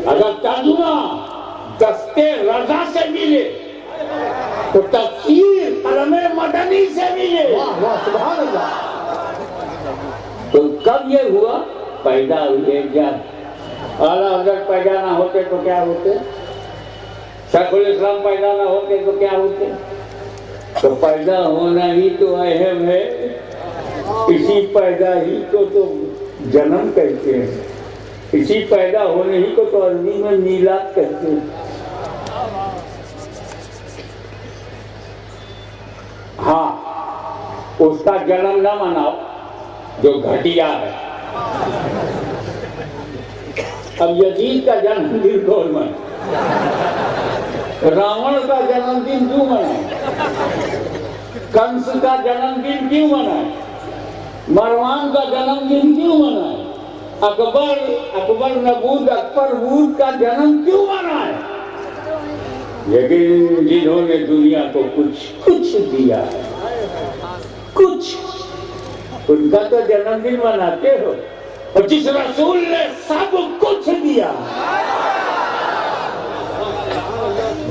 अगर तर्जुमा दस्ते रजा से मिले तो तफसीर कलमे मदनी से मिले। वाह वाह, सुभान अल्लाह। तो कब ये हुआ? पैदा हुए जब आला हज़रत पैदा ना होते तो क्या होते? शेखुल इस्लाम पैदा ना होते तो क्या होते? तो पैदा होना ही तो अहम है, इसी पैदा ही को तो जन्म कहते हैं, इसी पैदा होने ही को तो अरबी में मीलाद कहते हैं। हाँ, उसका जन्म ना मनाओ जो घटिया है। अब यजीद का जन्मदिन कौन मनाए? रावण का जन्मदिन क्यों मनाए? कंस का जन्मदिन क्यों मनाए? मरवान का जन्मदिन क्यों मनाए? अकबर नबूद अकबर बूद का जन्म क्यों मनाए? लेकिन जिन्होंने दुनिया को कुछ दिया, कुछ, उनका तो जन्मदिन मनाते हो। और जिस रसूल ने सब कुछ दिया,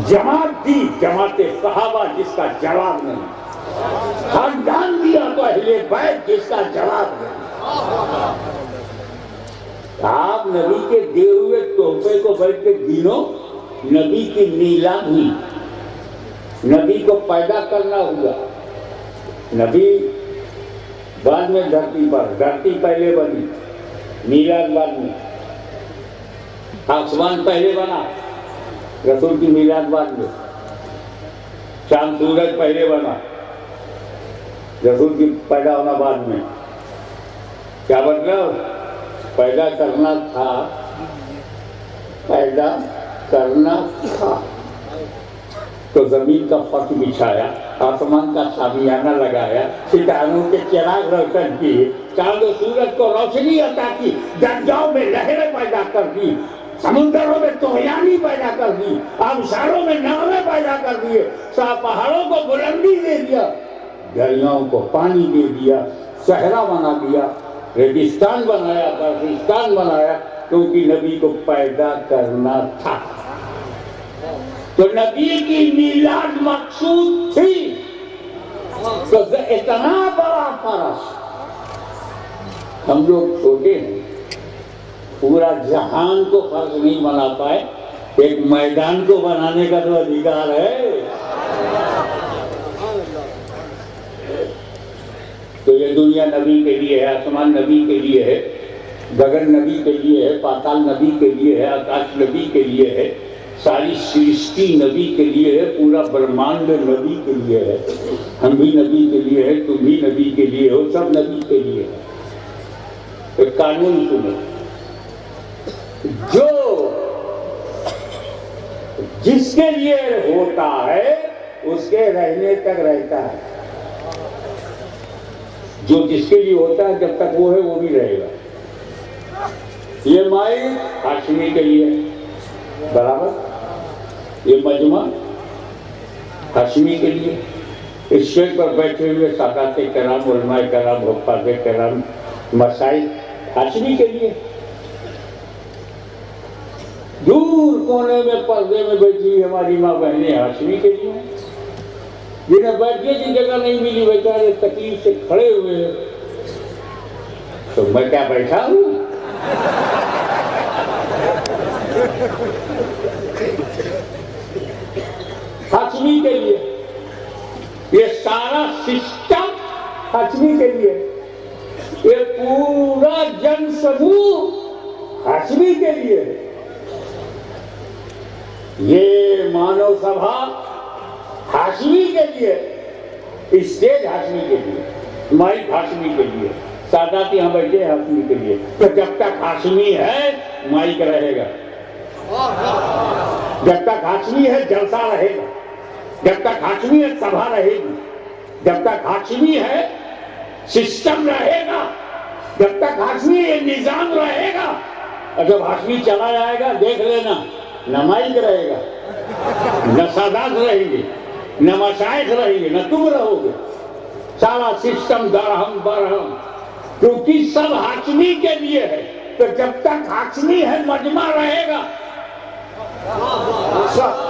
जमात दी, जमाते सहाबा जिसका जवाब नहीं, खानदान दिया तो अहले बैत जिसका जवाब नहीं। आप नबी के दिए हुए तोहफे को बैठ के गिनो। नबी की मीलाद हुई, नबी को पैदा करना हुआ। नबी बाद में धरती पर, धरती पहले बनी, मीलाद बाद में। आसमान पहले बना, रसूल की मीलाद बाद में। चांद सूरज पहले बना, रसूल की पैदा होना बाद में। क्या मतलब? पैदा करना था, पैदा करना था तो जमीन का फर्श बिछाया, आसमान का सामियाना लगाया, सितारों के चिराग रोशन किए, चांद और सूरज को रोशनी अता की, दरियाओं में लहरें पैदा कर दी, समुद्रों में तोयानी पैदा कर दी, आबशारों में नावें पैदा कर दिए, पहाड़ों को बुलंदी दे दिया, दरियाओं को पानी दे दिया, सहरा बना दिया, रेगिस्तान बनाया, पाकिस्तान बनाया, क्योंकि नबी को पैदा करना था। तो नबी की मीलाद मकसूद थी। तो इतना बड़ा फर्ज हम लोग छोटे हैं, पूरा जहान को फर्ज नहीं बना पाए, एक मैदान को बनाने का तो अधिकार है। तो ये दुनिया नबी के लिए है, आसमान नबी के लिए है, गगन नबी के लिए है, पाताल नबी के लिए है, आकाश नबी के लिए है, सारी सृष्टि नबी के लिए है, पूरा ब्रह्मांड नबी के लिए है, हम भी नबी के लिए है, तुम भी नबी के लिए हो, सब नबी के लिए है। तो कानून सुनो, जो जिसके लिए होता है उसके रहने तक रहता है, जो जिसके लिए होता है जब तक वो है वो भी रहेगा। ये माई हाशमी के लिए बराबर, ये मजमा हाशमी के लिए, इस स्टेज पर बैठे हुए सादात कराम, उलमाए कराम, हुफ्फाज़ कराम, मसाइख हाशमी के लिए, दूर कोने में पर्दे में बैठी हुई हमारी माँ बहनें हाशमी के लिए, जिन्हें बैठने की जगह नहीं मिली, बेचारे तकलीफ से खड़े हुए हैं। तो मैं क्या बैठा हूं? हाशमी के लिए, ये सारा सिस्टम हाशमी के लिए, ये पूरा जन समूह हाशमी के लिए, ये मानव सभा हाशमी के लिए, स्टेज हाशमी के लिए, माइक हाशमी के लिए, सादात यहाँ बैठे हाशमी के लिए। तो जब तक हाशमी है माइक रहेगा, जब तक हाशमी है जलसा रहेगा, जब तक हाशमी है सभा रहेगी, जब तक हाशमी है सिस्टम रहेगा, जब तक हाशमी है निजाम रहेगा, और जब हाशमी चला जाएगा देख लेना, न माइक रहेगा, न सादात रहेंगे, न मशाइख रहेंगे, न तुम रहोगे। सारा सिस्टम दरहम बरहम, क्योंकि सब हाशमी के लिए है। तो जब तक हाशमी है मजमा रहेगा।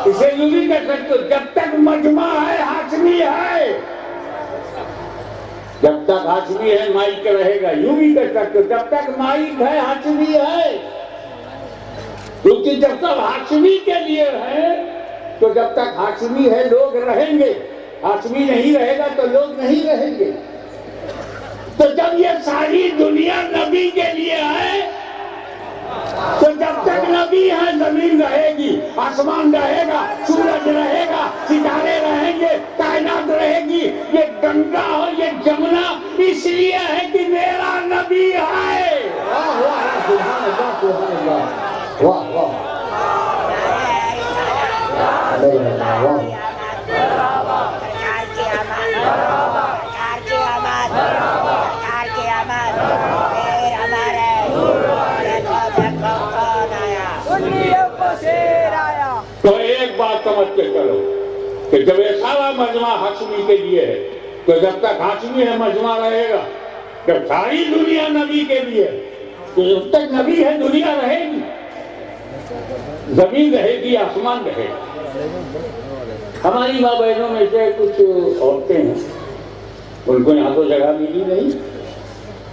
इसे यूं भी कह सकते हो, जब तक मजमा है हाशमी है, जब तक हाशमी है माइक रहेगा। यूं भी कह सकते हो, जब तक माइक है हाशमी है, क्योंकि जब तक हाशमी के लिए है तो जब तक हाशमी है लोग रहेंगे, हाशमी नहीं रहेगा तो लोग नहीं रहेंगे। तो जब ये सारी दुनिया नबी के लिए है, तो जब तक नबी है जमीन रहेगी, आसमान रहेगा, सूरज रहेगा, सितारे रहेंगे, कायनात रहेगी। ये गंगा और ये जमुना इसलिए है कि मेरा नबी है। वाह वाह सुभान अल्लाह सुभान अल्लाह, वाह वाह तो एक बात समझ के चलो कि जब ये सारा मजमा हाशमी के लिए है, तो जब तक हाशमी है मजमा रहेगा। जब सारी दुनिया नबी के लिए है, तो जब तक नबी है दुनिया रहेगी, जमीन रहेगी, आसमान रहेगा। हमारी माँ बहनों में से कुछ औरतें हैं, उनको यहाँ तो जगह मिली नहीं,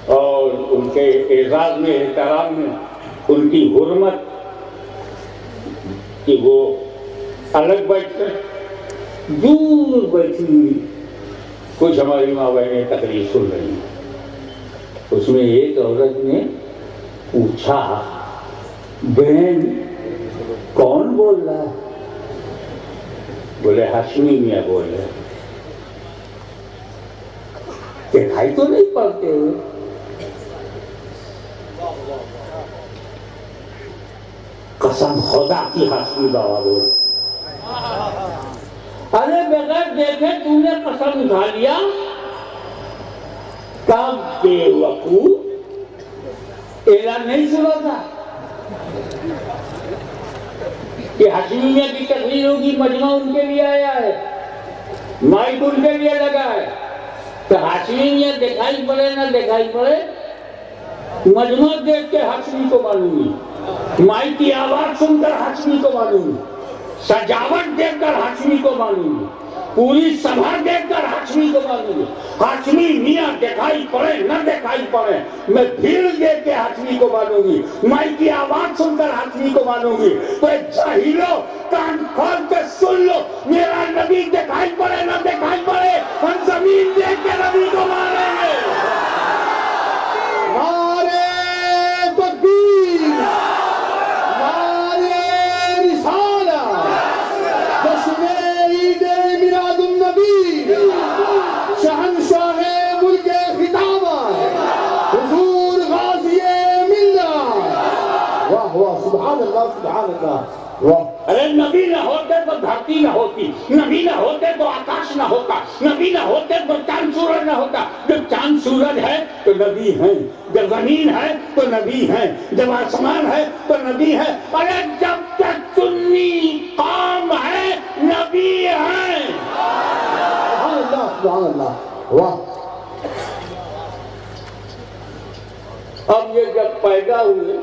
और उनके एजाज में, एहतराम में, उनकी हुर्मत कि वो अलग बैठकर दूर बैठी हुई कुछ हमारी माँ बहनें तकरीर सुन रही हैं। उसमें एक औरत ने पूछा, बहन कौन बोल रहा है? बोले हाशमी मियाँ बोल रहे। दिखाई तो नहीं पड़ते हुए। कसम खुदा की हाशमी बाबा बोल। अरे बगैर देखे तूने कसम उठा लिया, कब बेवकूफ, ऐलान नहीं सुना था कि हाशमी मियाँ की तकरीर होगी, मजमा उनके लिए आया है, माइक उनके लिए लगा है। तो हाशमी मियाँ दिखाई पड़े ना दिखाई पड़े, मजमा देख के हाशमी को मालूमी, माइक की आवाज सुनकर हाशमी को मालूमी, सजावट देखकर हाशमी को मालूमी, पूरी सभा देखकर हाशमी को मालूमी। हाशमी मियाँ दिखाई पड़े न दिखाई पड़े, मैं भीड़ देख के हाशमी को मालूंगी, माइक की आवाज सुनकर हाशमी को मालूंगी। तो जाहिलो कान खोल के सुन लो, मेरा नबी दिखाई पड़े न दिखाई पड़े, हम जमीन देख के नबी को मानेंगे। अरे नबी न होते तो धरती न होती, नबी न होते तो आकाश न होता, नबी न होते तो चांद सूरज न होता। जब चांद सूरज है तो नबी है, जब जमीन है तो नबी है, जब आसमान है तो नबी है। अरे जब तक सुन्नी कौम है नबी है। वाह। अब ये जब पैदा हुए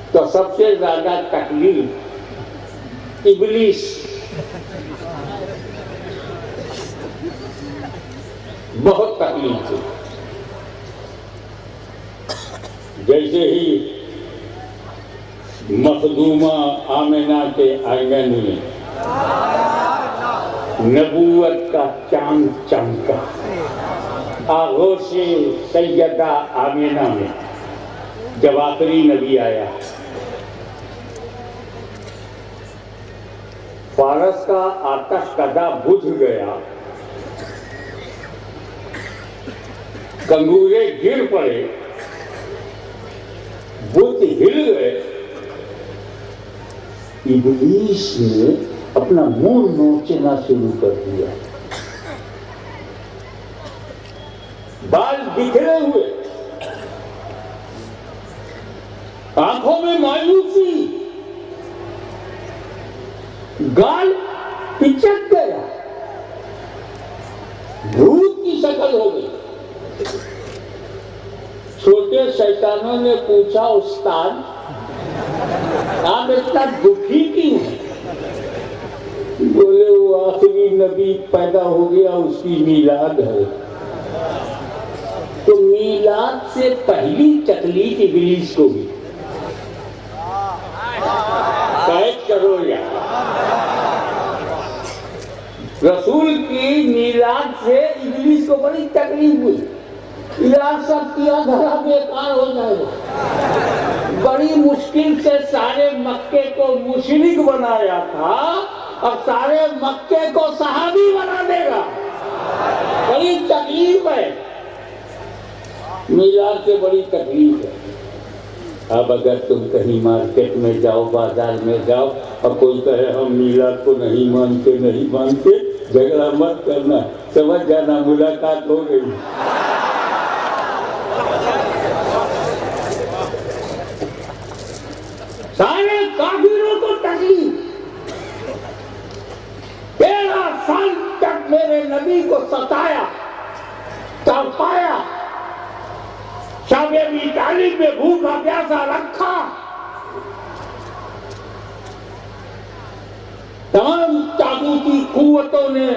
तो सबसे ज्यादा तकलीफ इब्लीस, बहुत तकलीफ थी। जैसे ही मखदूमा आमिना के आंगन में नबूवत का चांद चमका, आगोशे सैयदा आमिना में जब आखिरी नबी आया, फारस का आतश कदा बुझ गया, कंगूरे गिर पड़े, बुत हिल गए। इब्लीस ने अपना मुंह नोचना शुरू कर दिया, बाल बिखरे हुए, आंखों में मायूसी, गाल पिचक गया, भूत की शक्ल हो गई। छोटे शैतानों ने पूछा, उस्ताद आप इतना दुखी क्यों हैं? बोले वो आखिरी नबी पैदा हो गया, उसकी मीलाद है। तो मीलाद से पहली तकलीफ इब्लीस को भी कैद करो यार। रसूल की मीलाद से इब्लीस को बड़ी तकलीफ हुई। यार सब किया धरा बेकार हो जाएगा। बड़ी मुश्किल से सारे मक्के को मुशरिक बनाया था, अब सारे मक्के को सहाबी बना देगा। बड़ी तकलीफ है, मीलाद से बड़ी तकलीफ है। अब अगर तुम कहीं मार्केट में जाओ, बाजार में जाओ और कोई कहे हम मीलाद को नहीं मानते, झगड़ा मत करना, समझ जाना मुलाकात हो गई। सारे काफिरों को तकलीफ। 13 साल तक मेरे नबी को सताया, तड़पाया, शाम अबी तालिब में भूखा प्यासा रखा, तमाम ताकूती कुव्वतों ने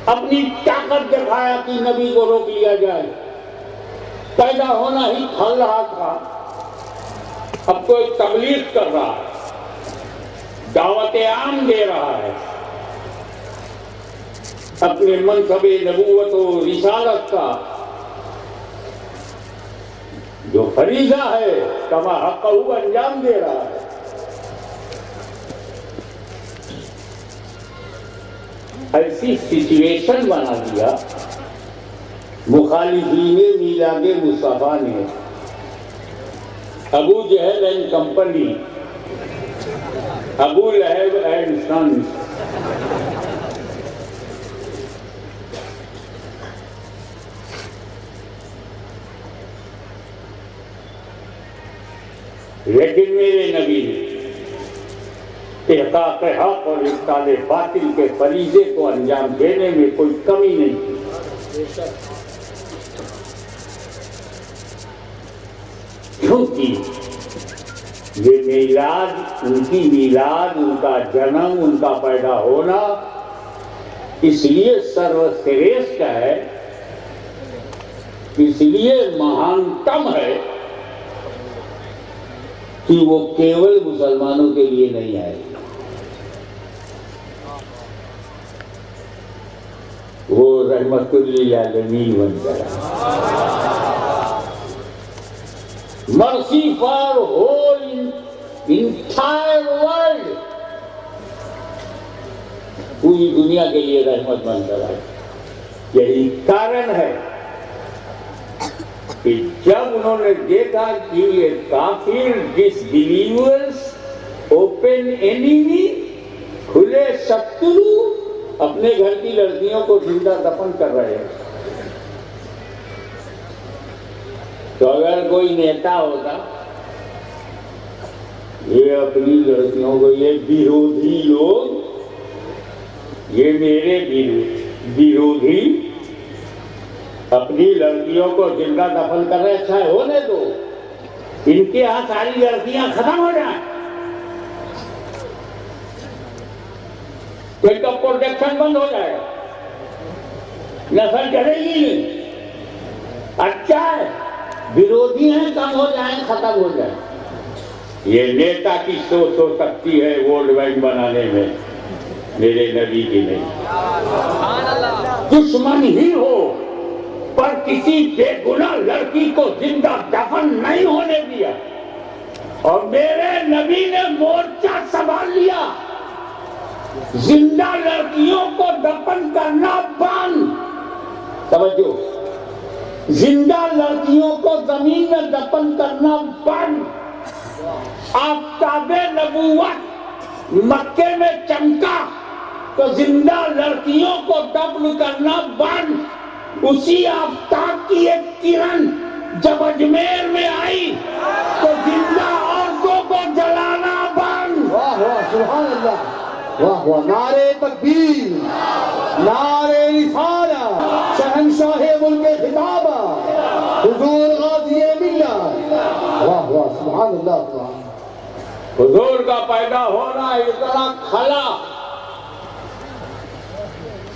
अपनी ताकत दिखाया कि नबी को रोक लिया जाए। पैदा होना ही खल रहा था, अब कोई तबलीग कर रहा है, दावत आम दे रहा है, अपने मनसबे नबूवत और रिसालत का जो फरीजा है कमा हक़हू अंजाम दे रहा है। ऐसी सिचुएशन बना दिया मुखालिफीने मीलादे मुस्तफा ने, Abu Jahl and company, Abu Lahab and sons, लेकिन मेरे नबी ने इहक़ाक़ हक़ और इब्ताल बातिल के फरीज़े को अंजाम देने में कोई कमी नहीं की, क्योंकि ये मीलाद, उनकी मीलाद, उनका जन्म, उनका पैदा होना इसलिए सर्वश्रेष्ठ है, इसलिए महानतम है कि वो केवल मुसलमानों के लिए नहीं आए, वो रहमतुल्लिल आलमीन बन गया। Mercy for whole entire world, पूरी दुनिया के लिए रहमत बन गया। यही कारण है कि जब उन्होंने देखा कि ये काफिर डिसबिलीवर्स, ओपन एनिमी, खुले शत्रु अपने घर की लड़कियों को जिंदा दफन कर रहे हैं, तो अगर कोई नेता होता, ये अपनी लड़कियों को, ये विरोधी लोग, ये मेरे विरोधी अपनी लड़कियों को जिंदा दफन कर रहे, अच्छा है होने दो, इनके यहां सारी लड़कियां खत्म हो जाए, फिर तो प्रोटेक्शन बंद हो जाएगा, नस्ल चलेगी नहीं। अच्छा है विरोधी हैं, कम हो जाए, खत्म हो जाए। ये नेता की सोच हो सकती है वर्ल्ड वाइड बनाने में, मेरे नबी की नहीं। दुश्मन ही हो पर किसी बेगुनाह लड़की को जिंदा दफन नहीं होने दिया, और मेरे नबी ने मोर्चा संभाल लिया। जिंदा लड़कियों को दफन करना बंद, समझो, जिंदा लड़कियों को जमीन में दफन करना बंद। आफ़ताबे नबूवत मक्के में चमका तो जिंदा लड़कियों को दफन करना बंद। उसी आफ़ताब की एक किरण जब अजमेर में आई तो जिंदा सुभान अल्लाह, वाह वाह, नारे तकबीर, नारे रिसाला, शहंशाहे मुल्के खिताबा, हुजूर गाज़िए मिल्लत, वाह वाह, सुभान अल्लाह। हुजूर का पैदा होना इतना खला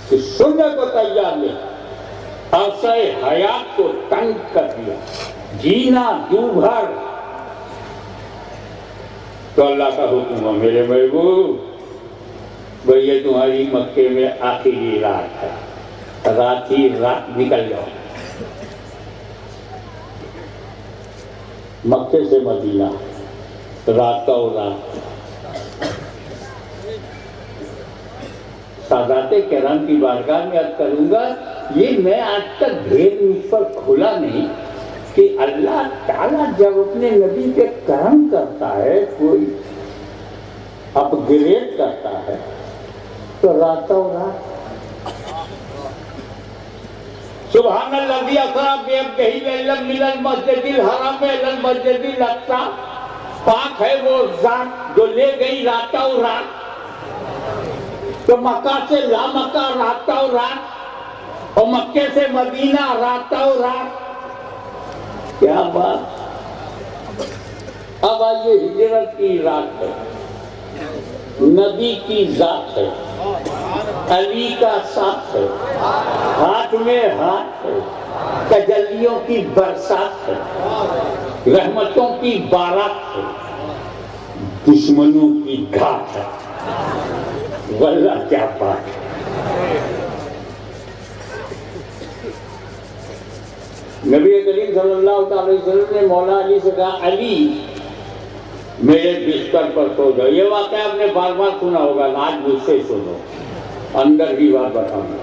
कि सुनने को तैयार नहीं, अवसर हयात को तंग कर दिया, जीना दूभर। तो अल्लाह का हुक्म हुआ, मेरे महबूब भैया तुम्हारी मक्के में आखिरी रात है, रात ही रात निकल जाओ। मक्के से मदीना रात का रात। सादाते किराम की बारगाह में अर्ज करूंगा, ये मैं आज तक ढेर मुझ पर खुला नहीं कि अल्लाह ताला जब अपने नबी पे करम करता है, कोई अपग्रेड करता है, तो रातों रात। सुब्हानल्लाज़ी असरा बिअब्दिही लैलन मिनल मस्जिदिल हराम इलल मस्जिदिल अक़सा। पाक है वो जात जो ले गई रातों रात, तो मक्का से ला मक्का रातों रात, और मक्के से मदीना रातों रात। क्या बात। अब आइए, हिजरत की रात है, नबी की जात है, अली का साथ है, हाथ में हाथ है, तजल्लियों की बरसात है, रहमतों की बारात है, दुश्मनों की घाट है। वल्लाह क्या बात है। नबी करीम सल्लल्लाहु अलैहि वसल्लम ने मौला अली से कहा, अली मेरे बिस्तर पर सो जाओ। ये वाक़या आपने बार बार सुना होगा, आज मुझसे सुनो, अंदर की बात बताऊंगा।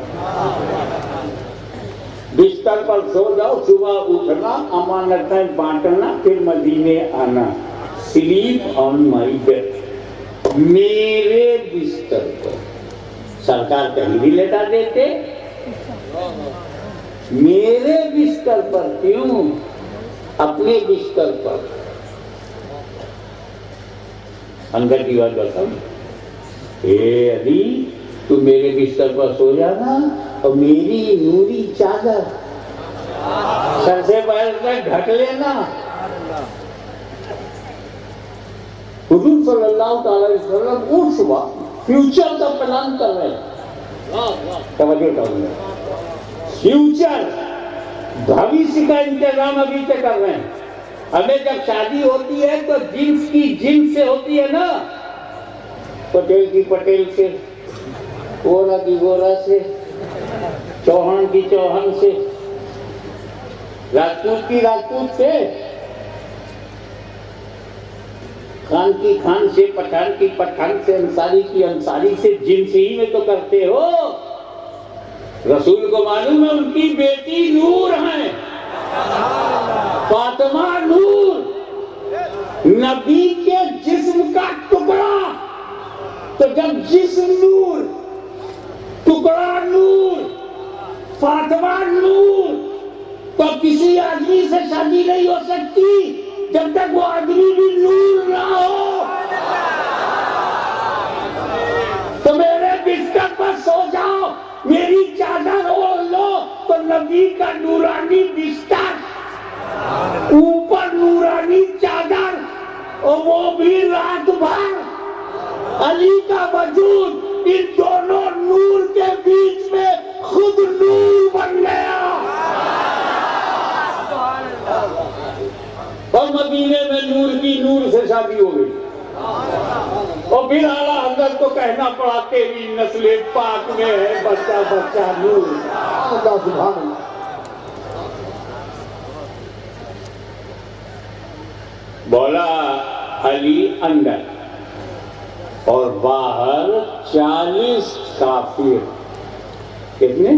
बिस्तर पर सो जाओ, सुबह उठना, अमानतें बांटना, फिर मदीने आना। स्लीप ऑन माई बेड, मेरे बिस्तर पर। सरकार कहीं भी लेटा देते, मेरे बिस्तर पर क्यों? अपने बिस्तर पर। अंदर की बात बताओ, ए अली तू मेरे बिस्तर पर सो जाना, और मेरी नूरी चादर सर से पैर तक ढक लेना। हुजूर सल्लल्लाहु अलैहि वसल्लम उस वक्त फ्यूचर का प्लान कर रहे हैं। फ्यूचर, भविष्य का इंतजाम अभी से कर रहे हैं। हमें जब शादी होती है तो जिन्स की जिन्स से होती है ना, पटेल की पटेल से, गोरा की गोरा से, चौहान की चौहान से, राजपूत की राजपूत से, खान की खान से, पठान की पठान से, अंसारी की अंसारी से, जिन्स ही में तो करते हो। रसूल को मालूम है उनकी बेटी नूर है, फातिमा नूर, नबी के जिस्म का टुकड़ा। तो जब जिस्म नूर, टुकड़ा नूर, फातिमा नूर, तो किसी आदमी से शादी नहीं हो सकती जब तक वो आदमी भी नूर ना हो। तो मेरे बिस्तर पर सो जाओ, मेरी चादर ओढ़ लो, तो नबी का नूरानी बिस्तर, ऊपर नूरानी चादर, और वो भी रात भर। अली का वजूद इन दोनों नूर के बीच में खुद नूर बन गया। और मदीने में नूर की नूर से शादी हो गई। और फिर आला हज़रत को कहना पड़ा, तेरी नस्ले पाक में है बच्चा बच्चा नूर। अल्लाह सुभान अल्लाह। बोला अली अंदर, और बाहर 40 काफिर। कितने?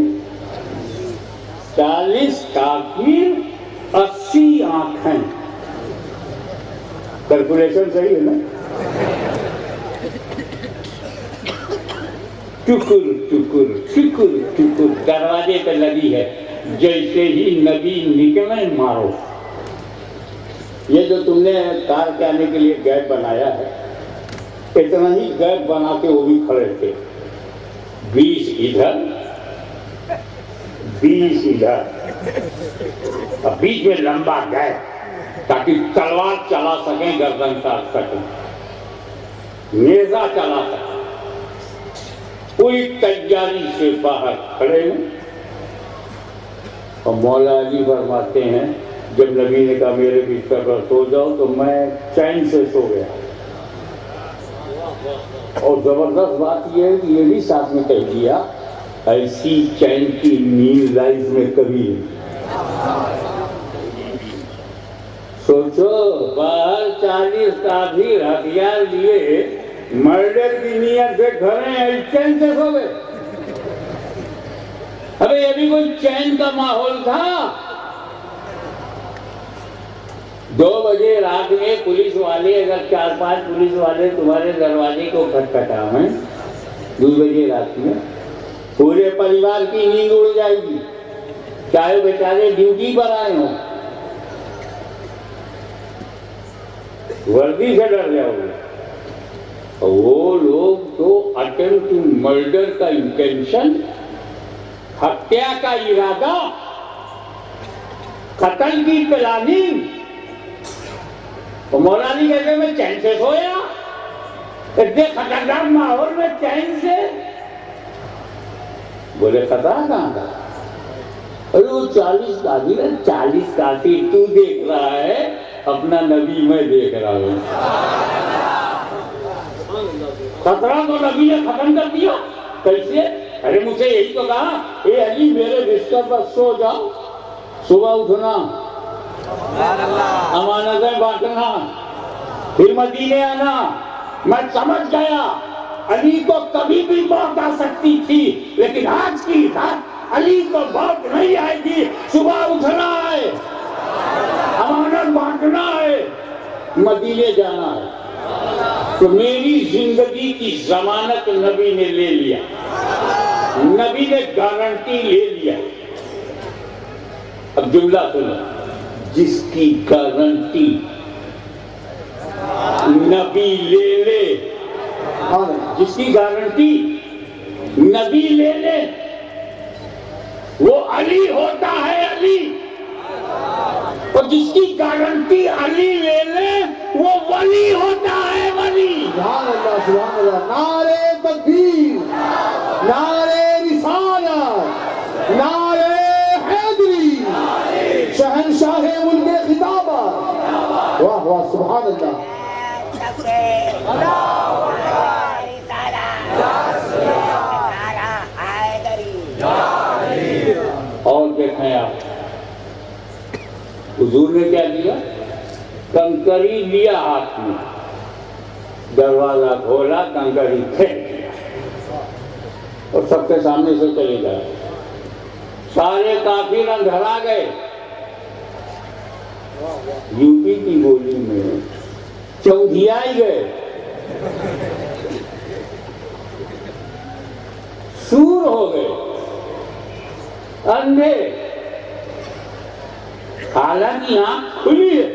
40 काफिर, 80 आंखें। कैलकुलेशन सही है ना? टुकुर टुकुर टुकुर टुकुर दरवाजे पे लगी है, जैसे ही नबी निकले मारो। ये जो तुमने कार के आने के लिए गेट बनाया है, इतना ही गैप बना के वो भी खड़े थे, 20 इधर 20 इधर, और बीच में लंबा गैप ताकि तलवार चला सकें, गर्दन काट सकें, नेजा चला सकें। पूरी तैयारी से बाहर खड़े हैं। और मौला अली फरमाते हैं, जब नबी ने कहा मेरे बिस्तर पर सो जाओ तो मैं चैन से सो गया। और जबरदस्त बात यह है कि ये भी साथ में कह दिया, ऐसी चैन की नींद लाइफ में कभी नहीं। सोचो, बाहर 40 काफिर हथियार लिए मर्डर की नियत से खड़े चैन से सो गए। अबे ये भी कोई चैन का माहौल था? 2 बजे रात में पुलिस वाले, अगर 4-5 पुलिस वाले तुम्हारे दरवाजे को खटखटाएं 2 बजे रात में, पूरे परिवार की नींद उड़ जाएगी, चाहे बेचारे ड्यूटी पर आए हों। वर्दी से डर जाओगे। वो लोग तो अटेम्प्ट टू मर्डर का इंटेंशन, हत्या का इरादा, कत्ल की प्लानिंग, तो मौलानी कहते मैं चैन से सोया, इतने खतरनाक माहौल में चैन से? बोले खतरा कहां था? अरे वो 40 काफिर है, 40 काफिर तू देख रहा है, अपना नबी मैं देख रहा हूं। खतरा तो नबी ने खत्म कर दिया। कैसे? अरे मुझे यही तो कहा, ए अली मेरे बिस्तर पर सो जाओ, सुबह उठना, अमानतें बांटना, फिर मदीने आना। मैं समझ गया अली को कभी भी मौत आ सकती थी, लेकिन आज की रात अली को मौत नहीं आएगी। सुबह उठना है, अमानत बांटना है, मदीने जाना है। तो मेरी जिंदगी की जमानत नबी ने ले लिया, नबी ने गारंटी ले लिया। अब जुमला सुनो, जिसकी गारंटी नबी ले ले, जिसकी गारंटी नबी ले ले, वो अली होता है, अली। और जिसकी गारंटी अली ले ले, वो वली होता है, वली। सुभान अल्लाह, सुभान अल्लाह। नारे तकबीर, नारे रिसालत, नारे हैदरी, शहंशाह मुल्क खिताबा। वाह वाह, सुभान अल्लाह। और देखें आप, हुजूर ने क्या किया? कंकरी लिया हाथ में, दरवाजा खोला, कंकरी फेंक दिया और सबके सामने से चले गए। सारे काफिर अंधरा गए। यूपी की बोली में चौधियाई गए, सूर हो गए, अंधे। हालांकि आंख खुली है,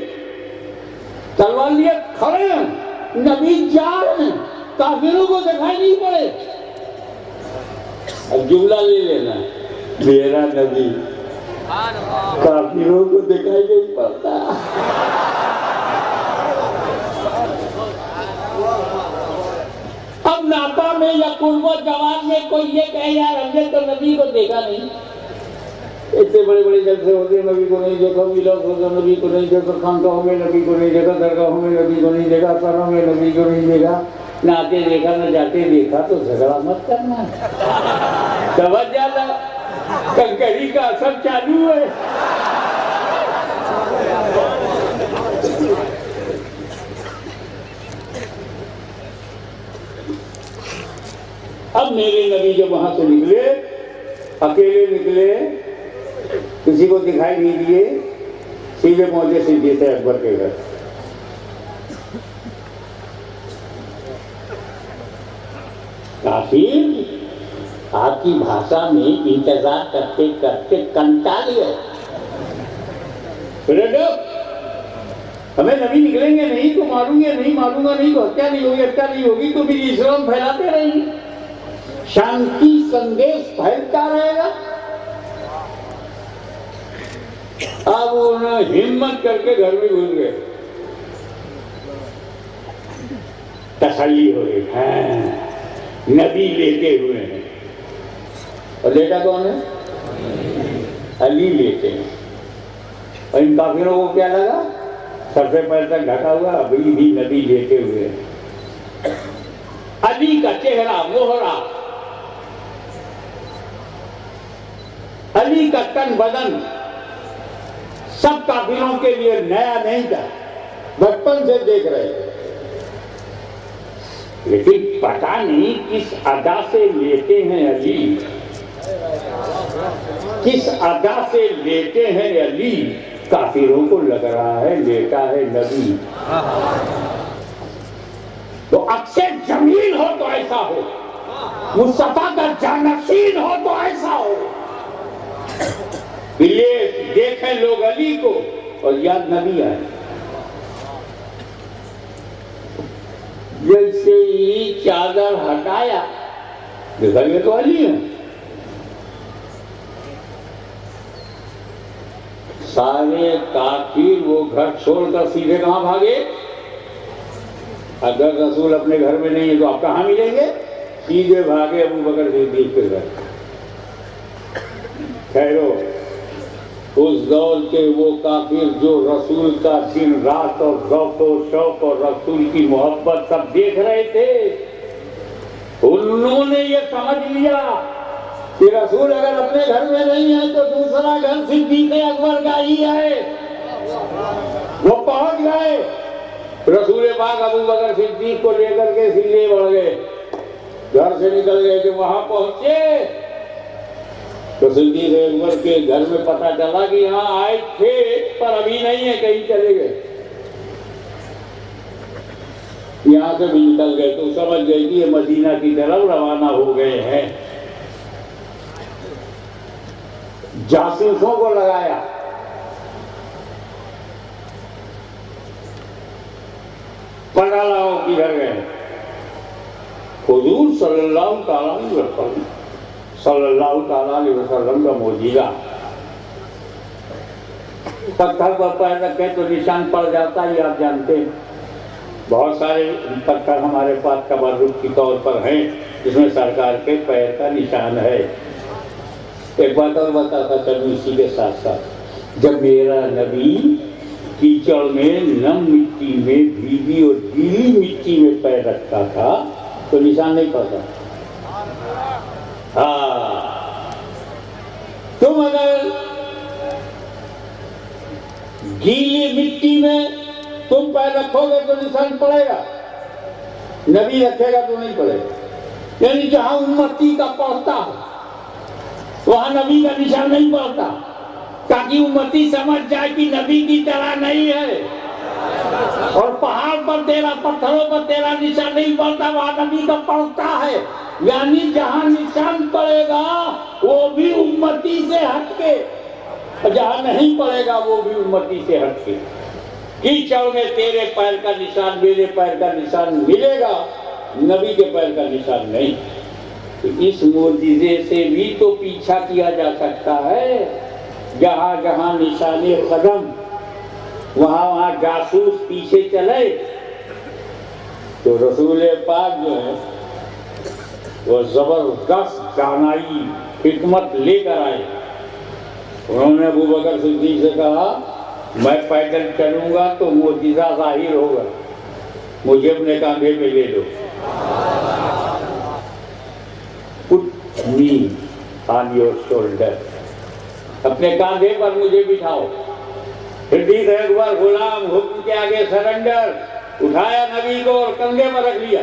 तलवार लिए खड़े हैं, नबी जा रहे हैं, काफिरों को दिखाई नहीं पड़े। अब जुमला ले लेना, मेरा नबी काफिरों को दिखाई नहीं पड़ता। अब नापा में या कुर्बो जवान में कोई ये कहे यार हमने तो नबी को देखा नहीं, इतने बड़े बड़े जलसे होते, नबी को नहीं देखा, मिलाद होगा नबी को नहीं देखा, खानकाहों में नबी को नहीं देखा, दरगाहों में नबी को नहीं देखा, सरों में नबी को नहीं देखा, न आते देखा न जाते देखा, तो झगड़ा मत करना, समझ जाना, कंकरी का असर चालू है। अब मेरे नबी जब वहां से निकले, अकेले निकले, किसी को दिखाई नहीं दिए, सीधे पहुंचे सिद्दीक़ अकबर के घर। काफिर आपकी भाषा में इंतजार करते करते कंटाल गए। हमें नबी निकलेंगे नहीं तो मारूंगे नहीं, मारूंगा नहीं तो हत्या नहीं होगी, हत्या नहीं होगी तो भी इस्लाम फैलाते रहेंगे, शांति संदेश फैलता रहेगा। अब उन्होंने हिम्मत करके घर में घुस गए, तसल्ली हो गई, नबी लेटे हुए हैं। और लेटा कौन है? अली लेटे हैं। और इन काफिरों को क्या लगा? सर से पैर तक ढका हुआ, अभी भी नबी लेटे हुए हैं। अली का चेहरा मोहरा, अली का तन बदन सब काफिरों के लिए नया नहीं था, बचपन से देख रहे थे। लेकिन पता नहीं किस अदा से लेते हैं अली, किस अदा से लेते हैं अली। काफिरों को लग रहा है लेटा है नबी। तो अक्सर जमीन हो तो ऐसा हो, मुस्तफा का जानशीन हो तो ऐसा हो, ये देखें लोग अली को और याद नबी आए। जैसे ही चादर हटाया देखा ये तो अली है। सारे काफिर वो घर छोड़कर सीधे कहां भागे? अगर रसूल अपने घर में नहीं है तो आप कहां मिलेंगे? सीधे भागे अबू बकर सिद्दीक के घर। खैरो उस दौर के वो काफिर जो रसूल का दिन रात और ज़ौक़ और शौक़ और रसूल की मोहब्बत सब देख रहे थे, उन्होंने ये समझ लिया कि रसूल अगर अपने घर में नहीं है तो दूसरा घर सिद्दीक़ अकबर का ही है। वो पहुंच गए, रसूल पाक अबू बकर सिद्दीक को लेकर के सिले बढ़ गए, घर से निकल गए। कि वहां पहुंचे तो सिद्दीक़ अकबर के घर में पता चला कि यहाँ आए थे पर अभी नहीं है, कहीं चले गए। यहाँ से भी निकल गए तो समझ गए कि ये मदीना की तरफ रवाना हो गए हैं। जासूसों को लगाया, पंडालाओं किधर गए? हुजूर सल्लल्लाहु अलैहि वसल्लम का मौजूदा। पत्थर पर पैर रखे तो निशान पड़ जाता ही, आप जानते हैं। बहुत सारे पत्थर हमारे पास तबर्रुक के तौर पर हैं जिसमें सरकार के पैर का निशान है। एक बात और बताता चलूं इसी के साथ साथ, जब मेरा नबी कीचड़ में, नम मिट्टी में, भीगी और गीली मिट्टी में पैर रखता था तो निशान नहीं पड़ता। तुम अगर गीली मिट्टी में तुम पैर रखोगे तो निशान पड़ेगा, नबी रखेगा तो नहीं पड़ेगा। यानी जहां उम्मती का पड़ता है वहां नबी का निशान नहीं पड़ता, ताकि उम्मती समझ जाए कि नबी की तरह नहीं है। और पहाड़ पर तेरा, पत्थरों पर तेरा निशान नहीं पड़ता, वहां नबी का पड़ता है। यानी जहां निशान पड़ेगा वो भी उम्मती से हटके, और जहां नहीं पड़ेगा वो भी उम्मती से हटके। कीचड़ में तेरे पैर का निशान, मेरे पैर का निशान मिलेगा, नबी के पैर का निशान नहीं। तो इस मोजिज़े से भी तो पीछा किया जा सकता है। जहां जहां निशाने कदम, वहां वहां जासूस पीछे चले। तो रसूल पाक जो है वो जबरदस्त दानाई हिकमत लेकर आए। उन्होंने अबू बकर सिद्दीक से कहा, मैं पैदल चलूंगा तो मोजिज़ा जाहिर होगा, मुझे अपने कांधे पे ले लो। Put me on your shoulder, अपने कांधे पर मुझे बिठाओ। सिद्दीक़ अकबर गुलाम हुक्म के आगे सरेंडर, उठाया नबी को और कंधे पर रख लिया।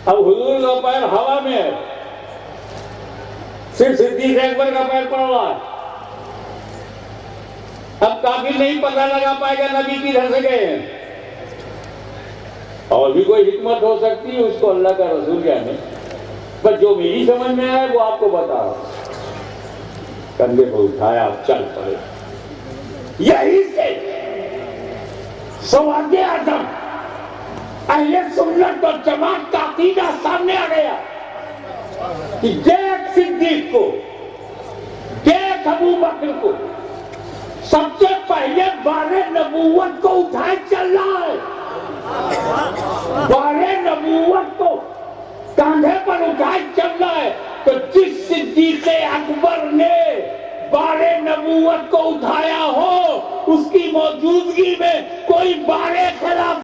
अब हुजूर का पैर हवा में है, सिर्फ सिद्दीक़ अकबर का पैर पड़ रहा है। अब काफिर नहीं पता लगा पाएगा नबी किधर से गए हैं। और भी कोई हिकमत हो सकती है, उसको अल्लाह का रसूल जाने, पर जो मेरी समझ में आया वो आपको बता रहा हूं। कंधे पर उठाया, चल पड़े। यही से सवादे आजम अहले सुन्नत और जमात का अकीदा सामने आ गया कि देख सिद्दीक को, देख अबू बकर को, सबसे पहले बारे नबूवत को उठाए चल रहा है। बारे नबूवत को कांधे पर उठाए चल रहा है। तो जिस सिद्दीक़ अकबर ने बारे नबूवत को उठाया हो, उसकी मौजूदगी में कोई बारे खिलाफ